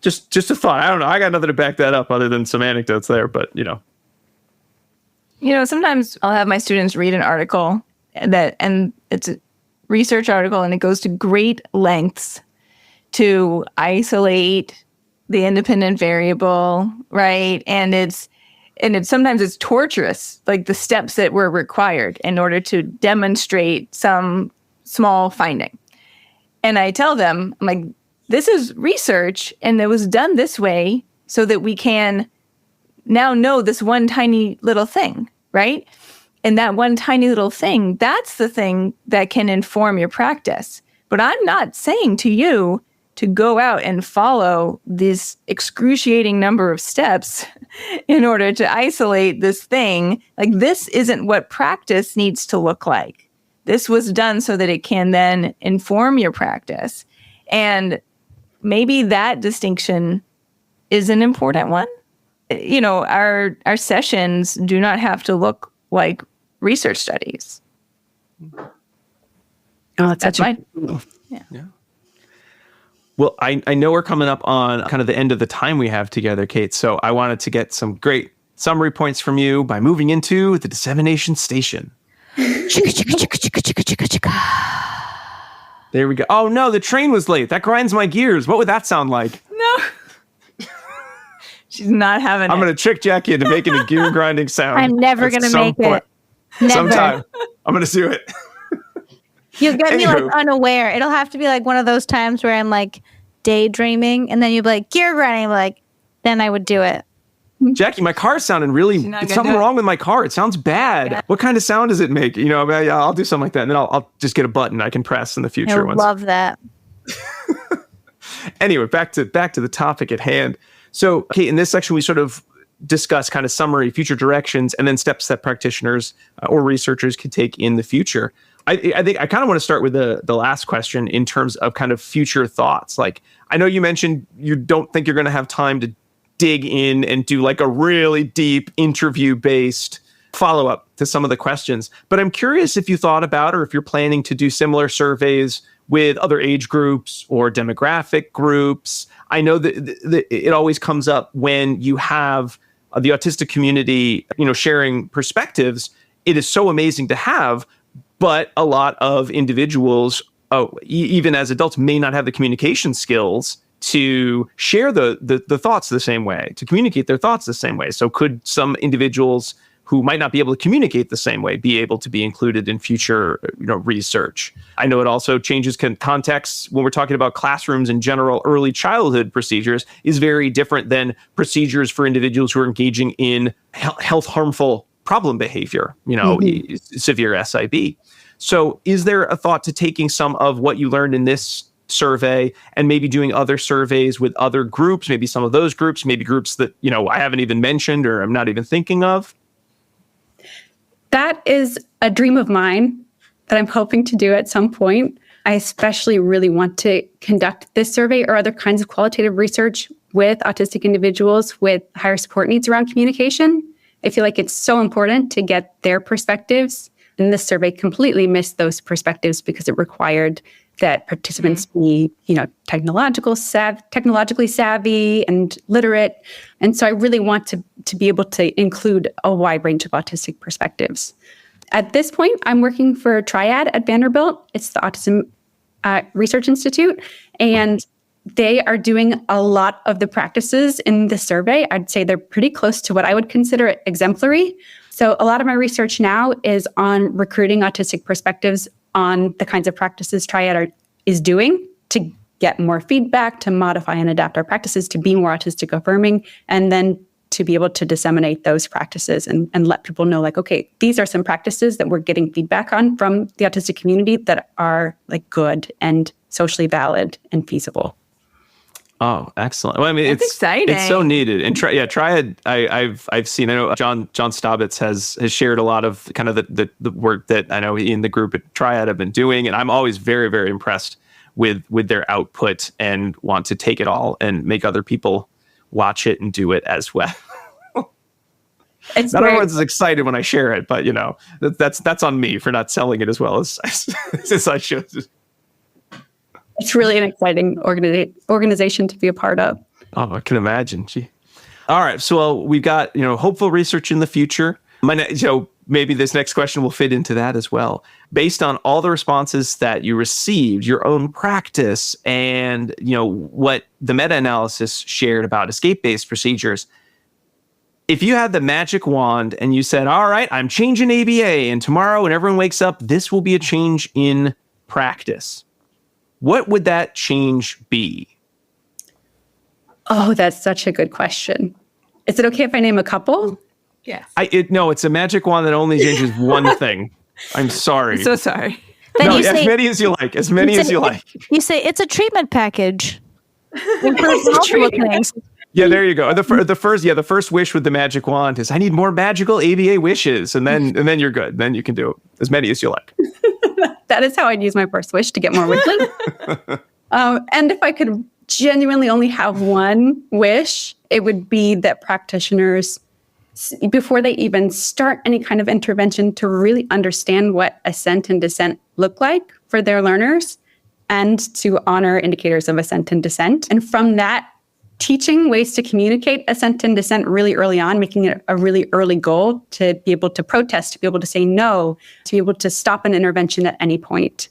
Just a thought. I don't know. I got nothing to back that up other than some anecdotes there, but sometimes I'll have my students read an article and it's a research article, and it goes to great lengths to isolate the independent variable, right? And sometimes it's torturous, like the steps that were required in order to demonstrate some small finding. And I tell them, I'm like, this is research, and it was done this way so that we can now know this one tiny little thing, right? And that one tiny little thing, that's the thing that can inform your practice. But I'm not saying to you to go out and follow this excruciating number of steps in order to isolate this thing. Like, this isn't what practice needs to look like. This was done so that it can then inform your practice. And maybe that distinction is an important one. Our sessions do not have to look like research studies. Oh, that's mine. Yeah. Well, I know we're coming up on kind of the end of the time we have together, Kate. So I wanted to get some great summary points from you by moving into the dissemination station. There we go. Oh no, the train was late. That grinds my gears. What would that sound like? No. She's not having I'm it. going to trick Jackie into making a gear grinding sound. I'm never at going to some make point. it. Never. Sometime. I'm going to do it. You'll get me like Anywho. unaware. It'll have to be like one of those times where I'm like daydreaming and then you'll be like, gear grinding. Like, then I would do it. Jackie, my car's sounding really, not it's gonna something do it. wrong with my car. It sounds bad. Yeah. What kind of sound does it make? You know, I'll do something like that and then I'll just get a button I can press in the I future. love that. Anyway, back to the topic at hand. So, okay, in this section, we sort of discuss kind of summary, future directions, and then steps that practitioners or researchers could take in the future. I think I kind of want to start with the last question in terms of kind of future thoughts. Like, I know you mentioned you don't think you're going to have time to dig in and do like a really deep interview-based follow-up to some of the questions, but I'm curious if you thought about or if you're planning to do similar surveys with other age groups or demographic groups. I know that it always comes up when you have the autistic community, sharing perspectives. It is so amazing to have, but a lot of individuals, even as adults, may not have the communication skills to share the thoughts the same way, to communicate their thoughts the same way. So could some individuals who might not be able to communicate the same way be able to be included in future research? I know it also changes contexts when we're talking about classrooms in general. Early childhood procedures is very different than procedures for individuals who are engaging in health harmful problem behavior, severe SIB. So is there a thought to taking some of what you learned in this survey and maybe doing other surveys with other groups, maybe some of those groups, maybe groups that, I haven't even mentioned or I'm not even thinking of? That is a dream of mine that I'm hoping to do at some point. I especially really want to conduct this survey or other kinds of qualitative research with autistic individuals with higher support needs around communication. I feel like it's so important to get their perspectives. And this survey completely missed those perspectives because it required that participants be, technologically savvy and literate. And so I really want to be able to include a wide range of autistic perspectives. At this point, I'm working for Triad at Vanderbilt. It's the Autism Research Institute. And they are doing a lot of the practices in the survey. I'd say they're pretty close to what I would consider exemplary. So a lot of my research now is on recruiting autistic perspectives on the kinds of practices Triad is doing to get more feedback, to modify and adapt our practices to be more autistic affirming, and then to be able to disseminate those practices and let people know, like, okay, these are some practices that we're getting feedback on from the autistic community that are like good and socially valid and feasible. Oh, excellent. Well, I mean, That's exciting. It's so needed. And Triad, I've seen, I know John Staubitz has shared a lot of kind of the work that I know he in the group at Triad have been doing. And I'm always very, very impressed with their output and want to take it all and make other people watch it and do it as well. Not everyone's as excited when I share it, but that's on me for not selling it as well as I should. It's really an exciting organization to be a part of. Oh, I can imagine. Gee. All right. So we've got, hopeful research in the future. Maybe this next question will fit into that as well. Based on all the responses that you received, your own practice, and, what the meta-analysis shared about escape-based procedures, if you had the magic wand and you said, all right, I'm changing ABA, and tomorrow when everyone wakes up, this will be a change in practice, what would that change be? Oh, that's such a good question. Is it okay if I name a couple? Yes. No, it's a magic wand that only changes one thing. I'm sorry. I'm so sorry. Then No, you as say, many as you like. As many as you like. You say it's a treatment package. Includes multiple things. Yeah, there you go. The first wish with the magic wand is I need more magical ABA wishes, and then you're good. Then you can do as many as you like. That is how I'd use my first wish to get more wishes. And if I could genuinely only have one wish, it would be that practitioners, before they even start any kind of intervention, to really understand what assent and dissent look like for their learners and to honor indicators of assent and dissent. And from that, teaching ways to communicate assent and dissent really early on, making it a really early goal to be able to protest, to be able to say no, to be able to stop an intervention at any point.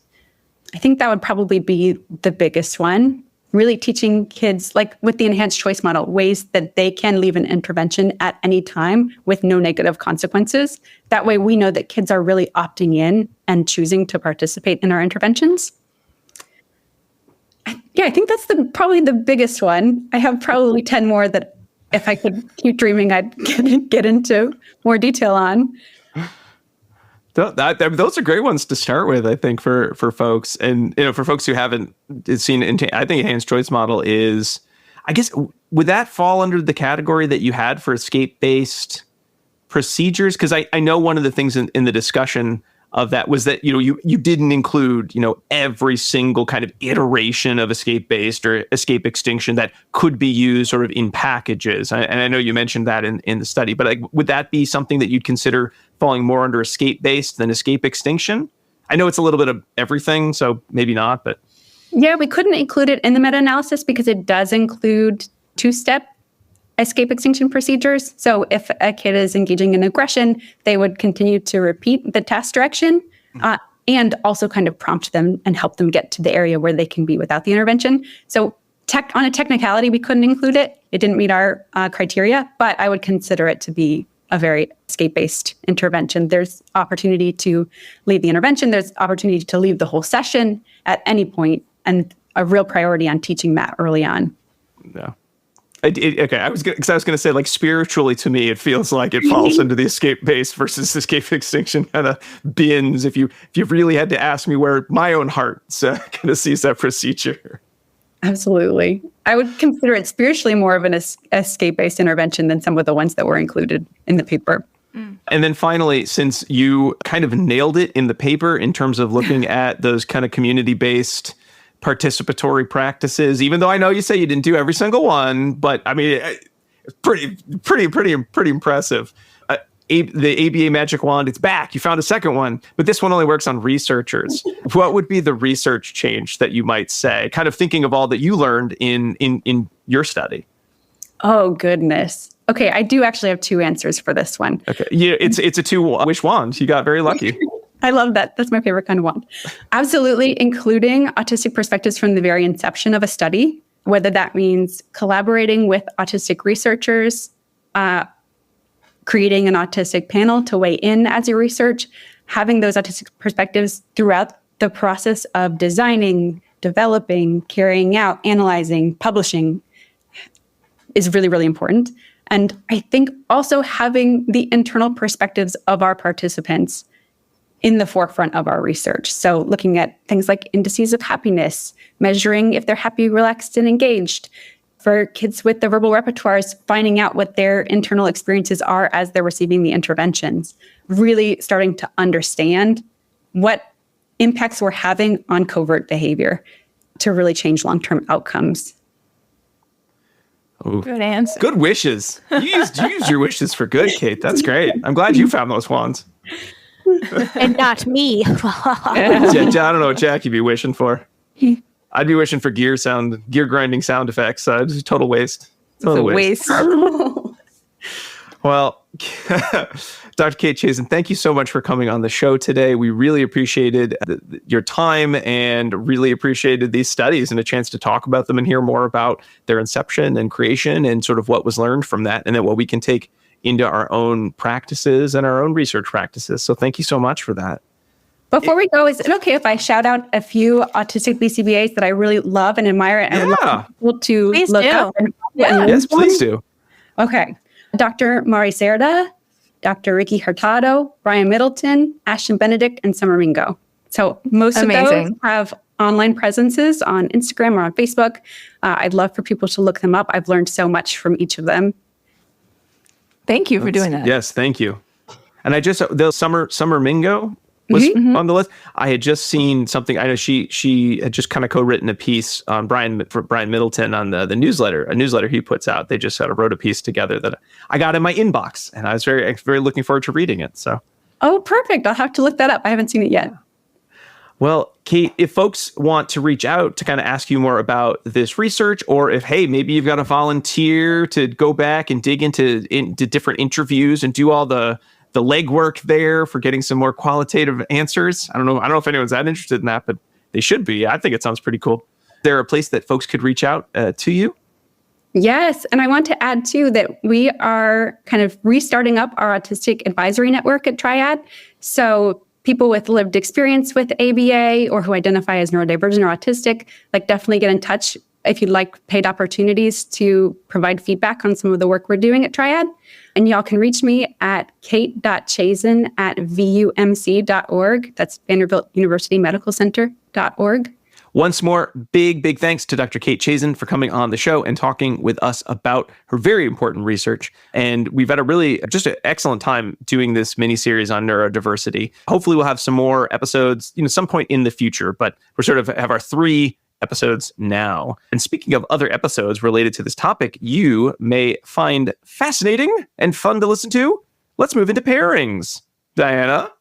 I think that would probably be the biggest one. Really teaching kids, like with the enhanced choice model, ways that they can leave an intervention at any time with no negative consequences. That way we know that kids are really opting in and choosing to participate in our interventions. Yeah, I think that's probably the biggest one. I have probably 10 more that if I could keep dreaming, I'd get into more detail on. Those are great ones to start with, I think, for folks. And, for folks who haven't seen it, I think enhanced choice model is, I guess, would that fall under the category that you had for escape-based procedures? Because I know one of the things in the discussion of that was that, you didn't include, every single kind of iteration of escape-based or escape extinction that could be used sort of in packages. And I know you mentioned that in the study, but would that be something that you'd consider falling more under escape-based than escape extinction? I know it's a little bit of everything, so maybe not, but. Yeah, we couldn't include it in the meta-analysis because it does include two-step escape extinction procedures. So if a kid is engaging in aggression, they would continue to repeat the task direction and also kind of prompt them and help them get to the area where they can be without the intervention. So on a technicality, we couldn't include it. It didn't meet our criteria, but I would consider it to be a very escape-based intervention. There's opportunity to leave the intervention. There's opportunity to leave the whole session at any point, and a real priority on teaching that early on. Yeah. Okay, I was going to say, like, spiritually, to me, it feels like it falls into the escape-based versus escape extinction kind of bins. If you really had to ask me where my own heart kind of sees that procedure. Absolutely. I would consider it spiritually more of an escape-based intervention than some of the ones that were included in the paper. And then finally, since you kind of nailed it in the paper in terms of looking at those kind of community-based participatory practices, even though I know you say you didn't do every single one, but I mean, it's pretty impressive. The ABA Magic Wand, it's back. You found a second one, but this one only works on researchers. What would be the research change that you might say, kind of thinking of all that you learned in your study? Oh, goodness. Okay, I do actually have two answers for this one. Okay, yeah, it's a two-wish wand. You got very lucky. I love that. That's my favorite kind of wand. Absolutely, including autistic perspectives from the very inception of a study, whether that means collaborating with autistic researchers, creating an autistic panel to weigh in as you research, having those autistic perspectives throughout the process of designing, developing, carrying out, analyzing, publishing is really, really important. And I think also having the internal perspectives of our participants in the forefront of our research. So looking at things like indices of happiness, measuring if they're happy, relaxed, and engaged. For kids with the verbal repertoires, finding out what their internal experiences are as they're receiving the interventions. Really starting to understand what impacts we're having on covert behavior to really change long-term outcomes. Ooh. Good answer. Good wishes. You used your wishes for good, Kate. That's great. I'm glad you found those wands. And not me. I don't know what Jackie'd be wishing for. I'd be wishing for gear grinding sound effects. It's total waste. Total waste. Well, Dr. Kate Chazin, thank you so much for coming on the show today. We really appreciated your time and really appreciated these studies and a chance to talk about them and hear more about their inception and creation and sort of what was learned from that and then what we can take into our own practices and our own research practices. So thank you so much for that. Before we go, is it okay if I shout out a few autistic BCBAs that I really love and admire and I would love people to look up? Yes, please do. Okay. Dr. Mari Cerda, Dr. Ricky Hurtado, Brian Middleton, Ashton Benedict, and Summer Mingo. So most of those have online presences on Instagram or on Facebook. I'd love for people to look them up. I've learned so much from each of them. Thank you for doing that. Yes, thank you. And the Summer Mingo was on the list. I had just seen something. I know she had just kind of co-written a piece on Brian Middleton on the newsletter, a newsletter he puts out. They just sort of wrote a piece together that I got in my inbox, and I was very looking forward to reading it. So, oh, perfect! I'll have to look that up. I haven't seen it yet. Well, Kate, if folks want to reach out to kind of ask you more about this research, or if, hey, maybe you've got a volunteer to go back and dig into different interviews and do all the legwork there for getting some more qualitative answers. I don't know if anyone's that interested in that, but they should be. I think it sounds pretty cool. Is there a place that folks could reach out to you? Yes. And I want to add, too, that we are kind of restarting up our autistic advisory network at Triad. So people with lived experience with ABA or who identify as neurodivergent or autistic, like definitely get in touch if you'd like paid opportunities to provide feedback on some of the work we're doing at Triad. And y'all can reach me at kate.chazin@vumc.org. That's Vanderbilt University Medical Center.org. Once more, big thanks to Dr. Kate Chazin for coming on the show and talking with us about her very important research. And we've had just an excellent time doing this mini-series on neurodiversity. Hopefully we'll have some more episodes, some point in the future, but we're sort of have our 3 episodes now. And speaking of other episodes related to this topic you may find fascinating and fun to listen to, let's move into pairings. Diana?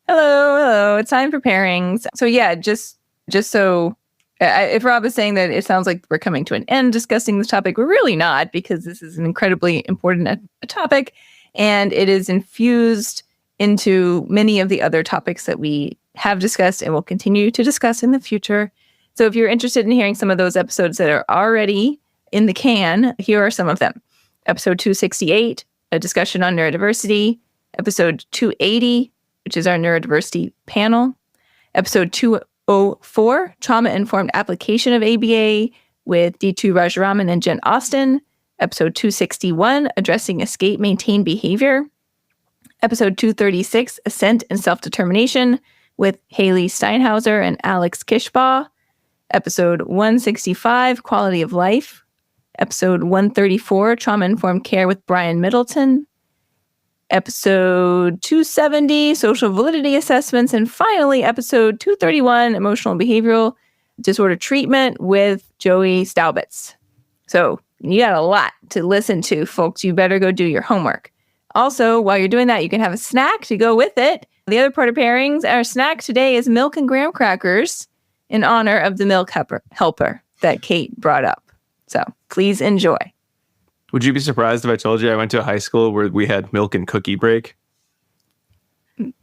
Hello. It's time for pairings. So yeah, just so if Rob is saying that it sounds like we're coming to an end discussing this topic, we're really not, because this is an incredibly important topic, and it is infused into many of the other topics that we have discussed and will continue to discuss in the future. So if you're interested in hearing some of those episodes that are already in the can, here are some of them. Episode 268, a discussion on neurodiversity. Episode 280, which is our neurodiversity panel. Episode 204, trauma-informed application of ABA with D2 Rajaraman and Jen Austin. Episode 261, addressing escape maintained behavior. Episode 236, assent and self-determination with Haley Steinhauser and Alex Kishbaugh. Episode 165, quality of life. Episode 134, trauma-informed care with Brian Middleton. Episode 270, social validity assessments. And finally, episode 231, emotional and behavioral disorder treatment with Joey Staubitz. So you got a lot to listen to, folks. You better go do your homework. Also, while you're doing that, you can have a snack to go with it. The other part of pairings, our snack today is milk and graham crackers in honor of the milk helper that Kate brought up. So please enjoy. Would you be surprised if I told you I went to a high school where we had milk and cookie break?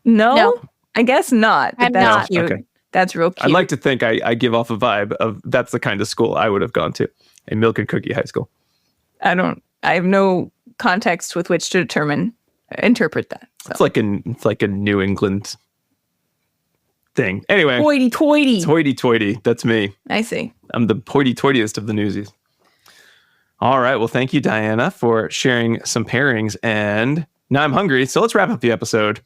No. I guess not. I'm That's not. cute. Okay. That's real cute. I'd like to think I give off a vibe of that's the kind of school I would have gone to, a milk and cookie high school. I have no context with which to interpret that. So. It's like a New England thing. Anyway. Hoity-toity. It's hoity-toity. That's me. I see. I'm the hoity-toityest of the newsies. All right. Well, thank you, Diana, for sharing some pairings. And now I'm hungry, so let's wrap up the episode.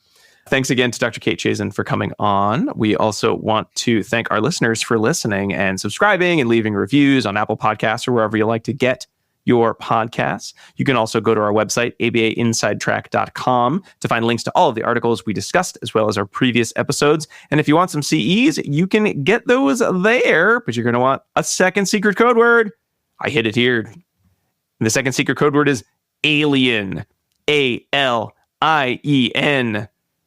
Thanks again to Dr. Kate Chazin for coming on. We also want to thank our listeners for listening and subscribing and leaving reviews on Apple Podcasts or wherever you like to get your podcasts. You can also go to our website, abainsidetrack.com, to find links to all of the articles we discussed, as well as our previous episodes. And if you want some CEs, you can get those there, but you're going to want a second secret code word. I hid it here. And the second secret code word is alien. ALIEN.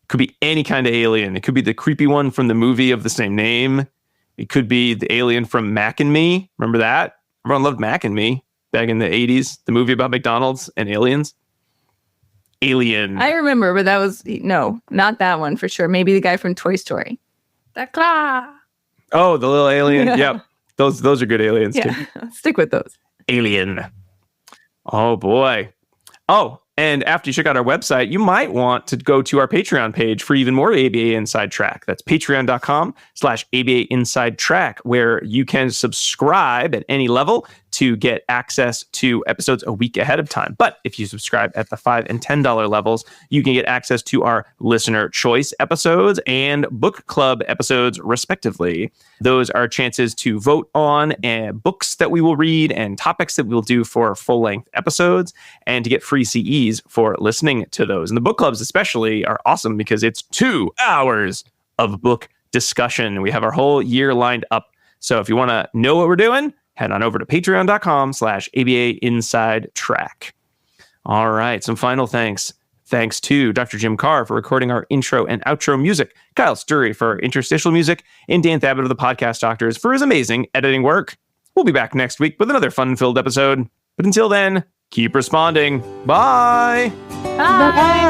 Could be any kind of alien. It could be the creepy one from the movie of the same name. It could be the alien from Mac and Me. Remember that? Everyone loved Mac and Me back in the 80s. The movie about McDonald's and aliens. Alien. I remember, but that was, no, not that one for sure. Maybe the guy from Toy Story. The claw. Oh, the little alien. Yep. Those are good aliens too. Stick with those. Alien. Oh boy. Oh, and after you check out our website, you might want to go to our Patreon page for even more ABA Inside Track. That's patreon.com/ABA Inside Track, where you can subscribe at any level to get access to episodes a week ahead of time. But if you subscribe at the $5 and $10 levels, you can get access to our listener choice episodes and book club episodes, respectively. Those are chances to vote on books that we will read and topics that we'll do for full-length episodes, and to get free CEs for listening to those. And the book clubs especially are awesome because it's 2 hours of book discussion. We have our whole year lined up. So if you want to know what we're doing, head on over to patreon.com/ABA Inside Track. All right. Some final thanks. Thanks to Dr. Jim Carr for recording our intro and outro music, Kyle Sturry for our interstitial music, and Dan Thabit of the Podcast Doctors for his amazing editing work. We'll be back next week with another fun-filled episode. But until then, keep responding. Bye! Bye.